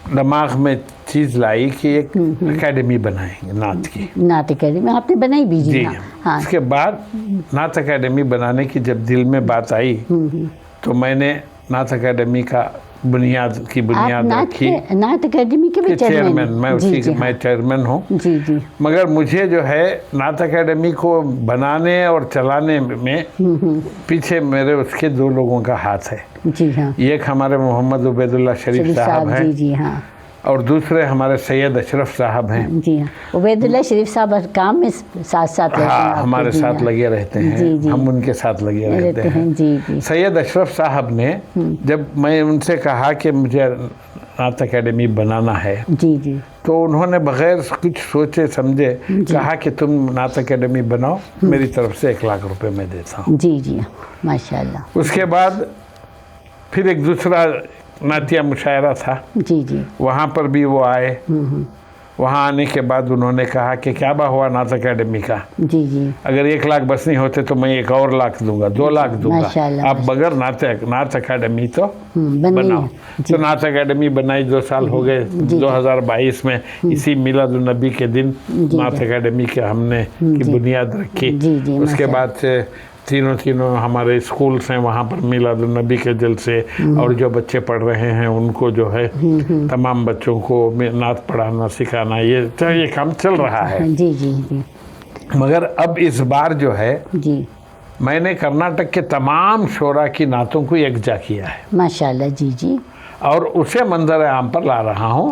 दिमाग में चीज़ लाई कि एक एकेडमी बनाएंगे नात की। नात अकेडमी आपने बनाई भी? जी हाँ। उसके बाद नात अकेडमी बनाने की जब दिल में बात आई तो मैंने नात अकेडमी का बुनियाद रखी। नात अकेडमी के भी चेयरमैन मैं, उसी के मैं चेयरमैन हूँ। जी जी, मगर मुझे जो है नात अकेडमी को बनाने और चलाने में पीछे मेरे उसके 2 लोगों का हाथ है। जी हाँ, एक हमारे मोहम्मद उबैदुल्लाह शरीफ साहब हैं, जी जी हाँ, और दूसरे हमारे सैयद अशरफ साहब हैं। जी हाँ, उबैदुल्लाह शरीफ साहब काम में साथ रहते हैं। हाँ, हमारे साथ लगे रहते हैं। जी जी, हम उनके साथ लगे रहते हैं। जी जी, सैयद अशरफ साहब ने जब मैं उनसे कहा कि मुझे नात अकेडमी बनाना है, जी जी, तो उन्होंने बगैर कुछ सोचे समझे कहा कि तुम नात अकेडमी बनाओ, मेरी तरफ से 1 लाख रुपए मैं देता हूँ। जी जी, माशाल्लाह। उसके बाद फिर एक दूसरा नातिया मुशायरा था, जी जी, वहाँ पर भी वो आए। वहाँ आने के बाद उन्होंने कहा कि क्या बा हुआ नात अकेडमी का, जी जी, अगर 1 लाख बस नहीं होते तो मैं 1 और लाख दूंगा, 2 लाख दूंगा, माशाल्लाह, आप बगैर नात अकेडमी तो बनाओ। तो नात अकेडमी बनाई, 2 साल हो गए। 2022 में इसी मिलादुन्नबी के दिन नात अकेडमी के हमने की बुनियाद रखी। उसके बाद से तीनों हमारे स्कूल्स हैं, वहाँ पर मिलादुन्नबी के जलसे, और जो बच्चे पढ़ रहे हैं उनको जो है तमाम बच्चों को नात पढ़ाना सिखाना, ये काम चल रहा है। जी जी जी, मगर अब इस बार जो है जी, मैंने कर्नाटक के तमाम शोरा की नातों को यकजा किया है, माशाल्लाह। जी जी, और उसे मंजर आम पर ला रहा हूँ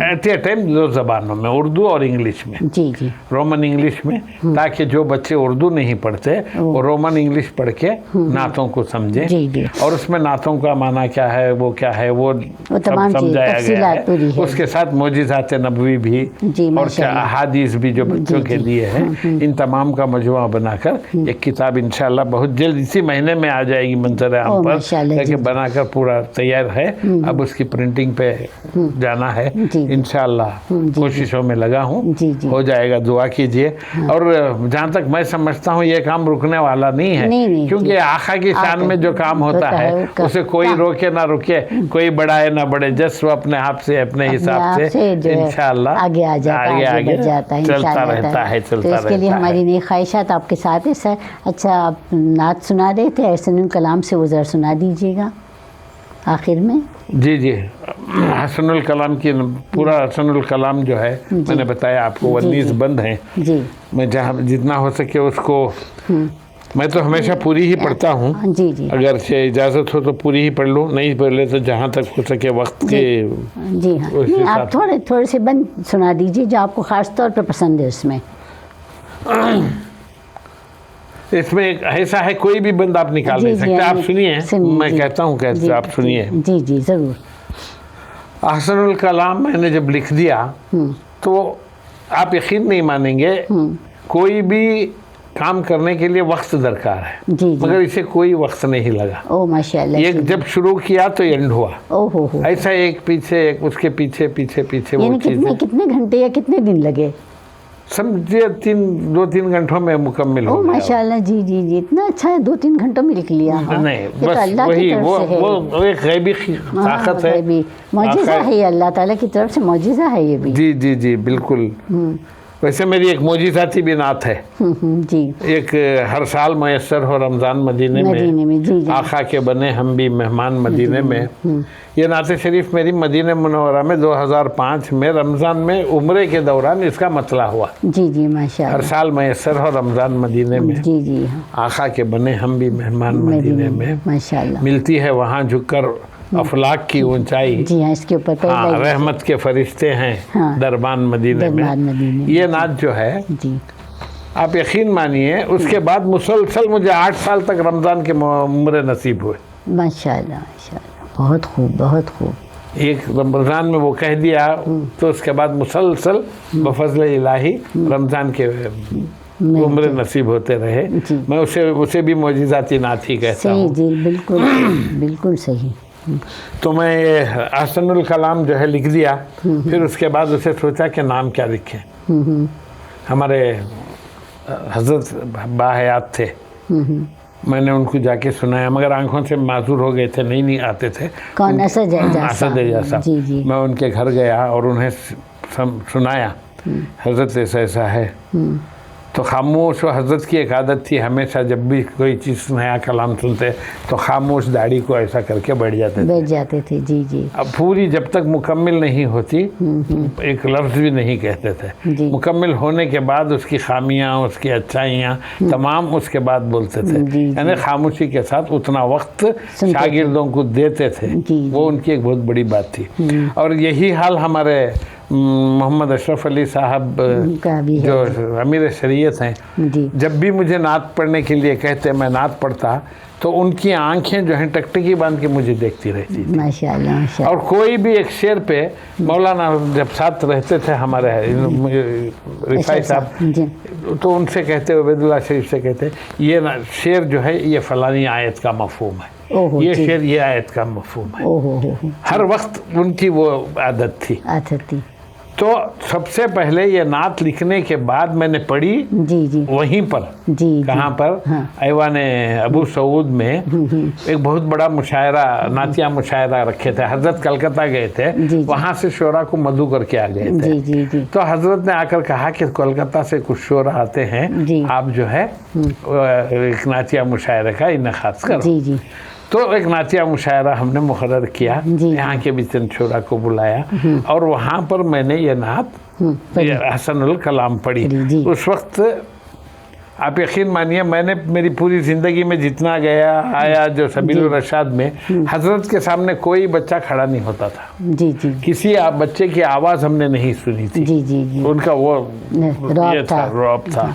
एट ए टाइम 2 ज़बानों में, उर्दू और इंग्लिश में। जी जी, रोमन इंग्लिश में, ताकि जो बच्चे उर्दू नहीं पढ़ते वो रोमन इंग्लिश पढ़ के नातों को समझें। जी जी, और उसमें नातों का माना क्या है, वो क्या है, वो तमाम समझाया गया है। है। उसके साथ मौजिज़ात नबवी भी और क्या अहादीस भी जो बच्चों के लिए है, इन तमाम का मजमुआ बनाकर एक किताब इंशाल्लाह बहुत जल्द इसी महीने में आ जाएगी मंजर आम पर, ताकि बनाकर पूरा तैयार है। अब उसकी प्रिंटिंग पे जाना है जी। इंशाअल्लाह, कोशिशों में लगा हूँ, जी, जी। हो जाएगा, दुआ कीजिए। और जहाँ तक मैं समझता हूँ ये काम रुकने वाला नहीं है, नहीं, क्योंकि जी। आका की शान में जो काम होता है वो उसे कोई रोके ना रुके, कोई बढ़ाए ना बढ़े, जस्ट वो अपने आप से अपने हिसाब से जो है इंशाअल्लाह आगे आ जाता है, आगे बढ़ जाता है, चलता इंशाअल्लाह रहता है, तो चलता इसके लिए रहता हमारी है। नई ख्वाहिशात आपके साथ है सर। अच्छा, आप नात सुना रहे थे, एहसन कलाम से वो ज़रा सुना दीजिएगा आखिर में। जी जी, हसनुल कलाम की पूरा हसनुल कलाम जो है मैंने बताया आपको, जी, 19 जी। बंद हैं। जी मैं जहाँ जितना हो सके उसको, मैं तो हमेशा पूरी ही पढ़ता हूँ, जी जी अगर से इजाज़त हो तो पूरी ही पढ़ लूँ, नहीं पढ़ ले तो जहाँ तक हो सके वक्त के जी हाँ। उस नहीं, हिसाब आप थोड़े से बंद सुना दीजिए जो आपको ख़ास तौर पर पसंद है उसमें। इसमें एक ऐसा है, कोई भी बंद आप निकाल जी, नहीं जी, सकते। आप सुनिए, सुनिए, मैं जी। कहता हूँ कैसे, जी, आप सुनिए। जी जी ज़रूर। अहसनुल कलाम मैंने जब लिख दिया तो आप यकीन नहीं मानेंगे, कोई भी काम करने के लिए वक्त दरकार है, जी जी। मगर इसे कोई वक्त नहीं लगा। ओ माशाल्लाह। ये जी। जब शुरू किया तो एंड हुआ, ओ हो। ऐसा एक पीछे एक, उसके पीछे पीछे पीछे वो यानी चीज़ें, कितने घंटे या कितने दिन लगे? समझिए 2-3 घंटों में मुकम्मल ओ हो गया। माशाल्लाह, जी जी जी, इतना अच्छा है, 2-3 घंटों में लिख लिया। हाँ। नहीं, ये तो बस अल्लाह की वही तरफ वो से है। वो एक गैबी ताकत है, मौजिज़ा है ये, अल्लाह ताला की तरफ से मौजिज़ा है ये भी। जी जी जी बिल्कुल। वैसे मेरी एक मोजिज़ाती भी नात है, जी। एक हर साल मैसर हो रमज़ान मदीने में, जी जी। आका के बने हम भी मेहमान मदीने में। ये नात शरीफ मेरी मदीने मुनव्वरा में 2005 में रमज़ान में उम्रे के दौरान इसका मतला हुआ। जी जी हर माशाल्लाह। साल मैसर हो रमज़ान मदीने में, जी जी हाँ। आका के बने हम भी मेहमान मदीने में, माशाल्लाह। मिलती है वहाँ झुककर अफलाक की ऊंचाई। जी हाँ, इसके ऊपर हाँ, पहले ही- रहमत के फरिश्ते हैं हाँ, दरबान मदीने दरबान मदीने में। में। ये नात जो है, जी आप यकीन मानिए, उसके बाद मुसलसल मुझे 8 साल तक रमज़ान के उम्र नसीब हुए। माशाल्लाह माशाल्लाह, बहुत खूब बहुत खूब। एक रमज़ान में वो कह दिया तो उसके बाद मुसलसल बफज़ल इलाही रमज़ान के उम्र नसीब होते रहे। जी। मैं उसे भी मोजिज़ाती नात ही कहता सही हूँ। जी, बिल्कुल बिल्कुल सही। तो मैं ये अहसनुल कलाम जो है लिख दिया, फिर उसके बाद उसे सोचा कि नाम क्या लिखें। हमारे हज़रत बाहयात थे, मैंने उनको जाके सुनाया, मगर आंखों से माजूर हो गए थे, नहीं आते थे। कौन? असद जैसा। जी जी। मैं उनके घर गया और उन्हें सुनाया, हज़रत ऐसा ऐसा है। तो खामोश, हज़रत की एक आदत थी, हमेशा जब भी कोई चीज़ नया कलाम सुनते तो खामोश दाढ़ी को ऐसा करके बैठ जाते थे। जी जी। अब पूरी जब तक मुकम्मल नहीं होती एक लफ्ज़ भी नहीं कहते थे। मुकम्मल होने के बाद उसकी खामियां, उसकी अच्छाइयाँ तमाम उसके बाद बोलते थे। यानी खामोशी के साथ उतना वक्त शागिर्दों को देते थे, वो उनकी एक बहुत बड़ी बात थी। और यही हाल हमारे मोहम्मद अशरफ अली साहब जो अमीर शरीयत हैं, जब भी मुझे नात पढ़ने के लिए कहते, मैं नात पढ़ता तो उनकी आंखें जो हैं टकटकी बांध के मुझे देखती रहती थी। माशाल्लाह माशाल्लाह। और कोई भी एक शेर पे मौलाना जब साथ रहते थे हमारे रिफाई साहब, तो उनसे कहते, उबैदुल्लाह शरीफ से कहते, ये ना शेर जो है ये फलानी आयत का मफहूम है, ये शेर ये आयत का मफहूम है। हर वक्त उनकी वो आदत थी। तो सबसे पहले ये नात लिखने के बाद मैंने पढ़ी वहीं पर, कहाँ पर, ऐवान अबू सऊद में एक बहुत बड़ा मुशायरा, नातिया मुशायरा रखे थे। हजरत कलकत्ता गए थे, वहाँ से शोरा को मधु करके आ गए थे। तो हजरत ने आकर कहा कि कोलकाता से कुछ शोरा आते हैं, आप जो है एक नातिया मुशायरे का इनेकाद करो। तो एक नातिया मुशायरा हमने मुकर्रर किया, यहाँ के भी चंद शोरा को बुलाया और वहाँ पर मैंने ये नात हसनुल कलाम पढ़ी। उस वक्त आप यकीन मानिए, मैंने मेरी पूरी ज़िंदगी में जितना गया आया जो सबील रशाद में, हजरत के सामने कोई बच्चा खड़ा नहीं होता था। किसी बच्चे की आवाज़ हमने नहीं सुनी थी। उनका वो ये था, रौब था।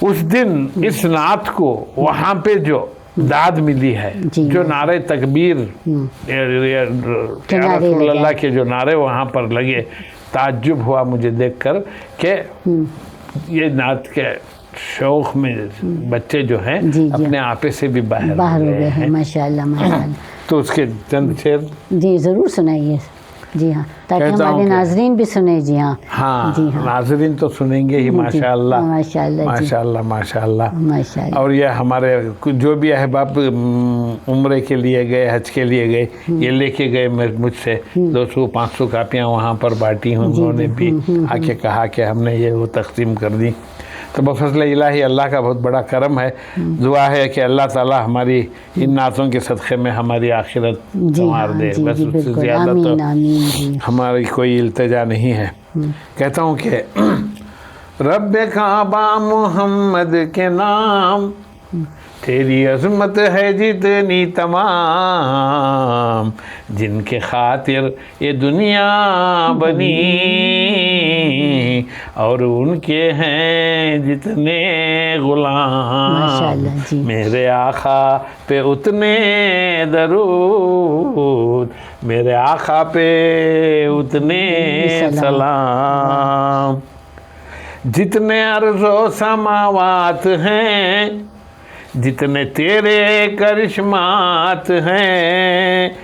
उस दिन इस नात को वहाँ पे जो दाद मिली है, जो नारे तकबीर रसूलुल्लाह के जो नारे वहाँ पर लगे, ताज्जुब हुआ मुझे देखकर कि ये नात के शौक में बच्चे जो हैं अपने आपे से भी बाहर हो गए हैं। माशाल्लाह माशाल्लाह। तो उसके चंद शेर जी ज़रूर सुनाइए। जी हाँ, ताकि कहता हूँ हमारे कि- नाजरीन भी सुने। जी हाँ। हाँ, जी हाँ। नाजरीन तो सुनेंगे ही। जी, माशाअल्लाह माशाअल्लाह जी। माशाअल्लाह माशाअल्लाह। माशाअल्लाह। और ये हमारे जो भी अहबाब उम्रे के लिए गए, हज के लिए गए, ये लेके गए मुझसे 200-500 कापियाँ वहाँ पर बांटी हूँ। उन्होंने भी आके कहा कि हमने ये वो तकसीम कर दी। तो बफज़ल इलाही अल्लाह का बहुत बड़ा करम है। दुआ है कि अल्लाह ताला हमारी इन नातों के सदक़े में हमारी आखिरत जी संवार हाँ, दे। जी, बस जी, उससे बिल्कुल। ज़्यादा तो आमीन आमीन जी। हमारी कोई इल्तिजा नहीं है। कहता हूँ कि रब्बे काबा मोहम्मद के नाम, तेरी अज़मत है जितनी तमाम, जिनके खातिर ये दुनिया बनी, और उनके हैं जितने माशाअल्लाह गुलाम, जी। मेरे आका पे उतने दरूद, मेरे आका पे उतने सलाम। जितने अर्ज़ो समावात हैं, जितने तेरे करिश्मात हैं,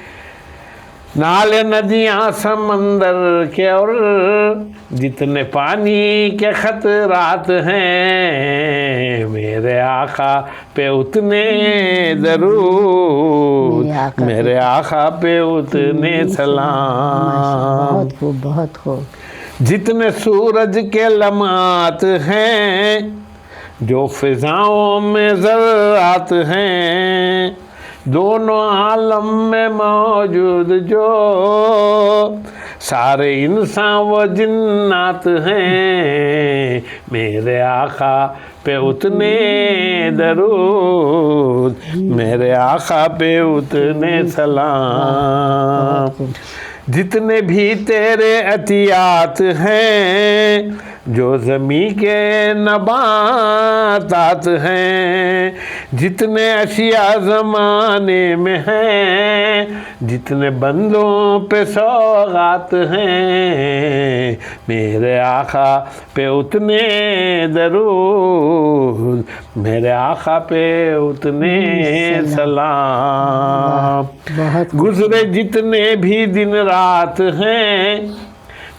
नाले नदियाँ समंदर के, और जितने पानी के खतरात हैं, मेरे आका पे उतने दरूद, मेरे आका पे उतने सलाम। बहुत खूब, बहुत खूब। जितने सूरज के लम्हात हैं, जो फिजाओं में ज़र्रात हैं, दोनों आलम में मौजूद जो सारे इंसान व जिन्नात हैं, मेरे आका पे उतने दरूद, मेरे आका पे उतने सलाम। जितने भी तेरे अतियात हैं, जो ज़मी के नबातात हैं, जितने अशिया ज़माने में हैं, जितने बंदों पे सौगात हैं, मेरे आका पे उतने दरूद, मेरे आका पे उतने सलाम। गुज़रे जितने भी दिन रात हैं,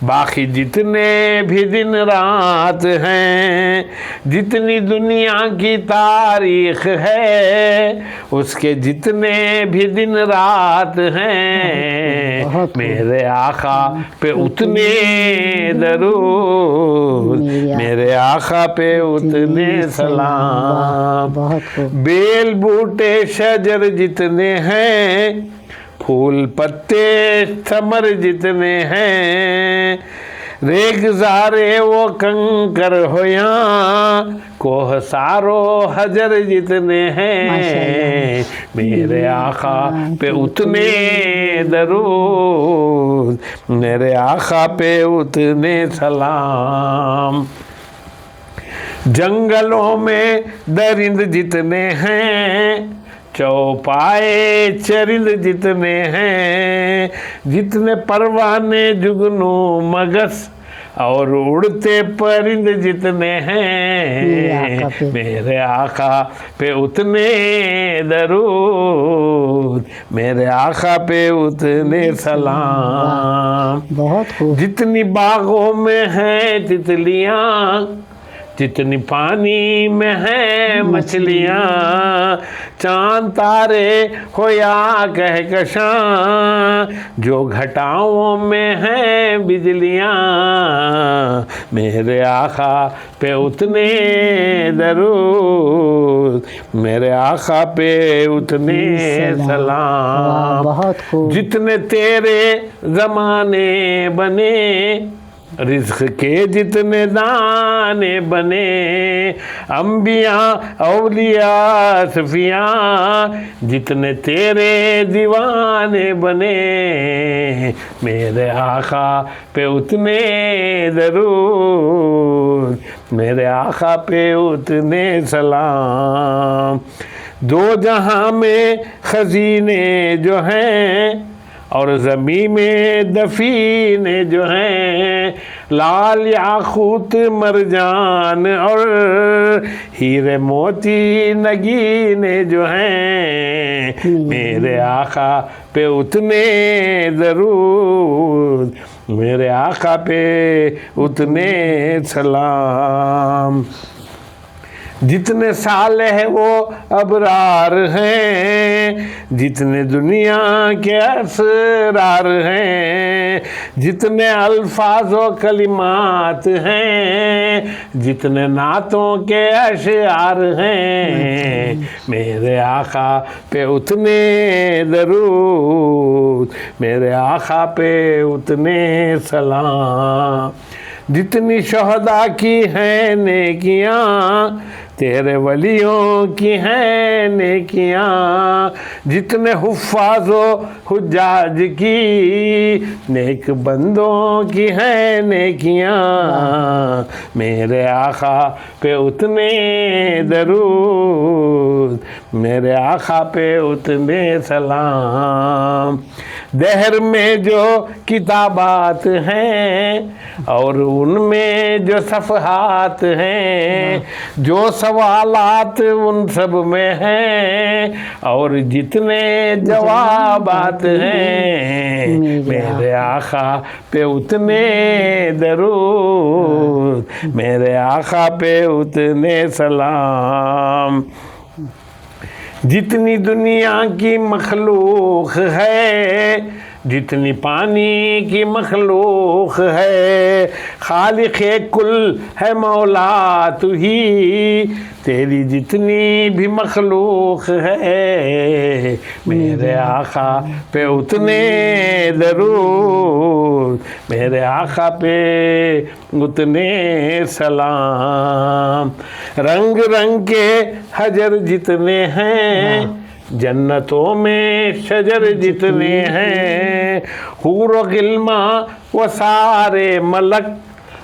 बाकी जितने भी दिन रात हैं, जितनी दुनिया की तारीख है, उसके जितने भी दिन रात हैं, मेरे आका पे उतने दरूद, मेरे आका पे उतने सलाम। बेल बूटे शजर जितने हैं, फूल पत्ते थमर जितने हैं, रेगज़ारे वो कंकर हो यहाँ, कोह सारो हजर जितने हैं, मेरे आका पे उतने दरूद, मेरे आका पे उतने सलाम। जंगलों में दरिंद जितने हैं, चौपाए चरिंद जितने हैं, जितने परवाने जुगनू मगस और उड़ते परिंद जितने हैं, मेरे आका पे उतने दरूद, मेरे आका पे उतने सलाम। बहुत खूब। जितनी बागों में हैं तितलियाँ, जितनी पानी में है मछलियाँ, चांद तारे हो या कहकशां, जो घटाओं में है बिजलियाँ, मेरे आका पे उतने दरूद, मेरे आका पे उतने सलाम। बहुत खूब। जितने तेरे ज़माने बने, रिज़्क़ के जितने दाने बने, अम्बिया औलिया सफिया, जितने तेरे दीवाने बने, मेरे आका पे उतने दरूद, मेरे आका पे उतने सलाम। दो जहां में खजीने जो हैं, और ज़मी में दफीने जो हैं लाल याकूत मरजान और हीरे मोती नगीने जो हैं मेरे आका पे उतने दरूद, मेरे आका पे उतने सलाम। जितने सालेह वो अबरार हैं, जितने दुनिया के असरार हैं, जितने अल्फाज व कलिमात हैं, जितने नातों के अशआर हैं, मेरे आका पे उतने दरूद, मेरे आका पे उतने सलाम। जितनी शहदा की हैं नेकियां तेरे वलियों की हैं नेकियां, जितने हुफ़ाज़ो हुज्जाज की नेक बंदों की हैं नेकियां, मेरे आका पे उतने दरूद, मेरे आका पे उतने सलाम। दहर में जो किताबात हैं और उनमें जो सफ़हात हैं, जो सवालात उन सब में हैं और जितने जवाबात हैं, मेरे आका पे उतने दरूद, मेरे आका पे उतने सलाम। जितनी दुनिया की मखलूक है, जितनी पानी की मखलूक है, खालिक़े कुल है मौला तू ही, तेरी जितनी भी मखलूक है, मेरे आका पे उतने दरूद, मेरे आका पे उतने सलाम। रंग रंग के हजर जितने हैं, जन्नतों में शजर जितने हैं, हूर व गिल्मा वो सारे मलक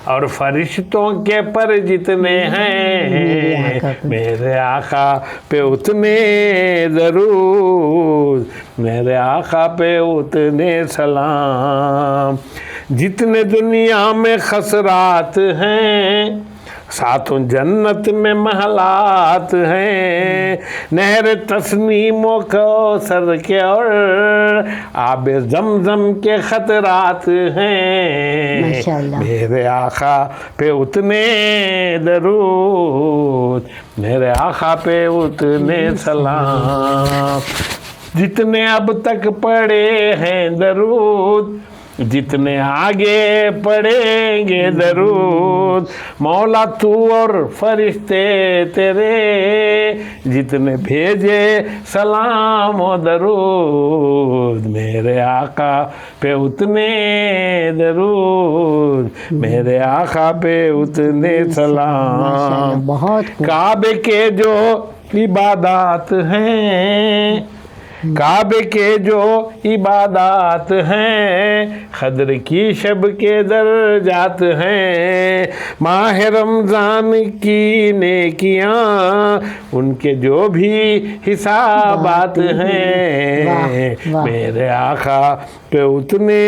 और फरिश्तों के पर जितने हैं, मेरे आका पे उतने दरूद, मेरे आका पे उतने सलाम। जितने दुनिया में खसरात हैं, सातों जन्नत में महलात हैं, नहर तस्नीमों कौसर के और आबे ज़मज़म के खतरात हैं, मेरे आका पे उतने दरूद, मेरे आका पे उतने सलाम। जितने अब तक पढ़े हैं दरूद, जितने आगे पढ़ेंगे दरूद, मौला तू और फरिश्ते तेरे जितने भेजे सलाम और दरूद, मेरे आका पे उतने दरूद, मेरे आका पे उतने सलाम। काबे के जो इबादत हैं, काबे के जो इबादत हैं, खद्र की शब के दर्जात हैं, माह रमज़ान की नेकियां उनके जो भी हिसाबात हैं, मेरे आका पे उतने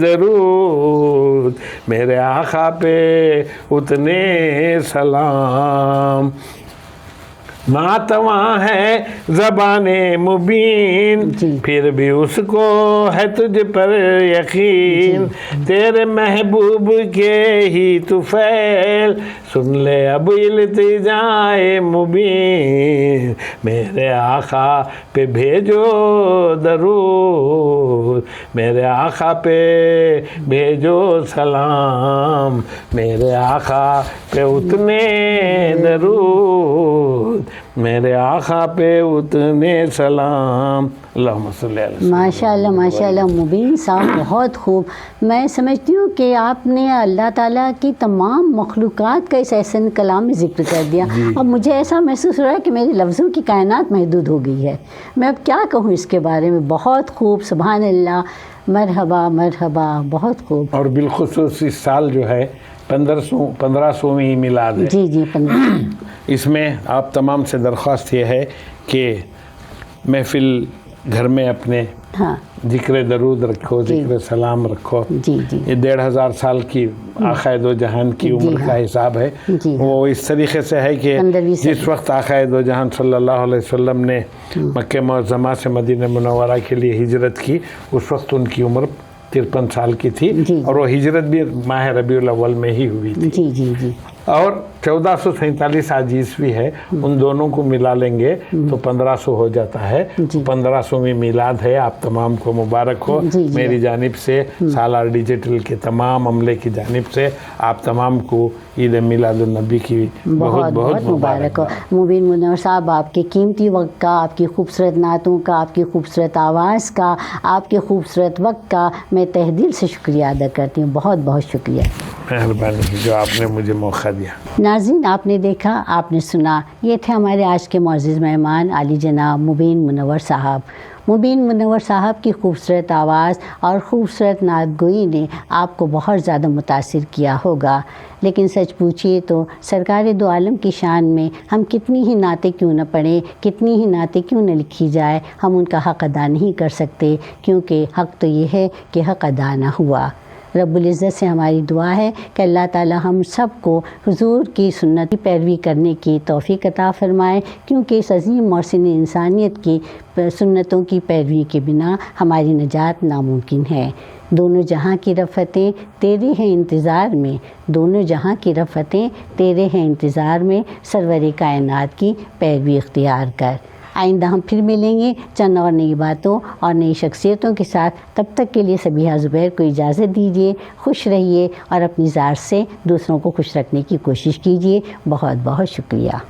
दरूद, मेरे आका पे उतने सलाम। नातवा है ज़बाने मुबीन, फिर भी उसको है तुझ पर यकीन, तेरे महबूब के ही तुफ़ैल सुन ले अब इल्तिजाए मुबीन, मेरे आका पे भेजो दरूद, मेरे आका पे भेजो सलाम, मेरे आका पे उतने दरूद, मेरे आका पे उतने सलाम। माशाअल्लाह माशाअल्लाह मुबीन साहब, बहुत खूब। मैं समझती हूँ कि आपने अल्लाह ताला की तमाम मखलूक़ात का इस एहसन कलाम में ज़िक्र कर दिया। अब मुझे ऐसा महसूस हो रहा है कि मेरे लफ्ज़ों की कायनात महदूद हो गई है। मैं अब क्या कहूँ इसके बारे में। बहुत खूब, सुभान अल्लाह, मरहबा मरहबा, बहुत खूब। और बिलखुसूस इस साल जो है 1500वीं मिलाद है। जी जी, 15। इसमें आप तमाम से दरख्वास्त ये है कि महफ़िल घर में अपने हाँ जिक्र दरूद रखो, जिक्र सलाम रखो। जी जी ये 1500 साल की आक़ाए दो जहान की उम्र का हिसाब है। वो इस तरीके से है कि जिस वक्त आक़ाए दो जहान सल्लल्लाहु अलैहि वसल्लम ने मक्के मुअज़्ज़मा से मदीना मुनव्वरा के लिए हिजरत की, उस वक्त उनकी उम्र 53 साल की थी और वो हिजरत भी माह रबीउल अव्वल में ही हुई थी। जी जी जी और 1447 आज ईस्वी है, उन दोनों को मिला लेंगे तो 1500 हो जाता है। 1500वीं मिलाद है। आप तमाम को मुबारक हो मेरी जानिब से, सालार डिजिटल के तमाम अमले की जानिब से आप तमाम को ईद मिलादुन्नबी की बहुत बहुत मुबारक हो। मुबीन मुनव्वर साहब, आपके कीमती वक्त का, आपकी खूबसूरत नातों का, आपकी खूबसूरत आवाज़ का, आपके खूबसूरत वक्त का मैं तहे दिल से शुक्रिया अदा करती हूँ। बहुत बहुत शुक्रिया, मेहरबानी जो आपने मुझे मौका दिया। नाज़रीन, आपने देखा, आपने सुना, ये थे हमारे आज के मुअज़्ज़िज़ मेहमान आली जनाब मुबीन मुनव्वर साहब। मुबीन मुनव्वर साहब की खूबसूरत आवाज़ और ख़ूबसूरत नातगोई ने आपको बहुत ज़्यादा मुतासिर किया होगा। लेकिन सच पूछिए तो सरकार दो आलम की शान में हम कितनी ही नाते क्यों न पढ़ें, कितनी ही नाते क्यों न लिखी जाए, हम उनका हक़ अदा नहीं कर सकते, क्योंकि हक़ तो ये है कि हक़ अदा ना हुआ। रब्बुल इज़्ज़त से हमारी दुआ है कि अल्लाह ताला हम सब को हुज़ूर की सुन्नत की पैरवी करने की तौफ़ीक़ अता फ़रमाए, क्योंकि इस अज़ीम मौसिन इंसानियत की सुन्नतों की पैरवी के बिना हमारी निजात नामुमकिन है। दोनों जहां की रफ़तें तेरे हैं इंतज़ार में, दोनों जहां की रफ़तें तेरे हैं इंतज़ार में, सरवर कायनात की पैरवी इख्तियार कर। आइंदा हम फिर मिलेंगे चंद और नई बातों और नई शख्सियतों के साथ। तब तक के लिए सबिहा ज़ुबैर को इजाज़त दीजिए। खुश रहिए और अपनी ज़ात से दूसरों को खुश रखने की कोशिश कीजिए। बहुत बहुत शुक्रिया।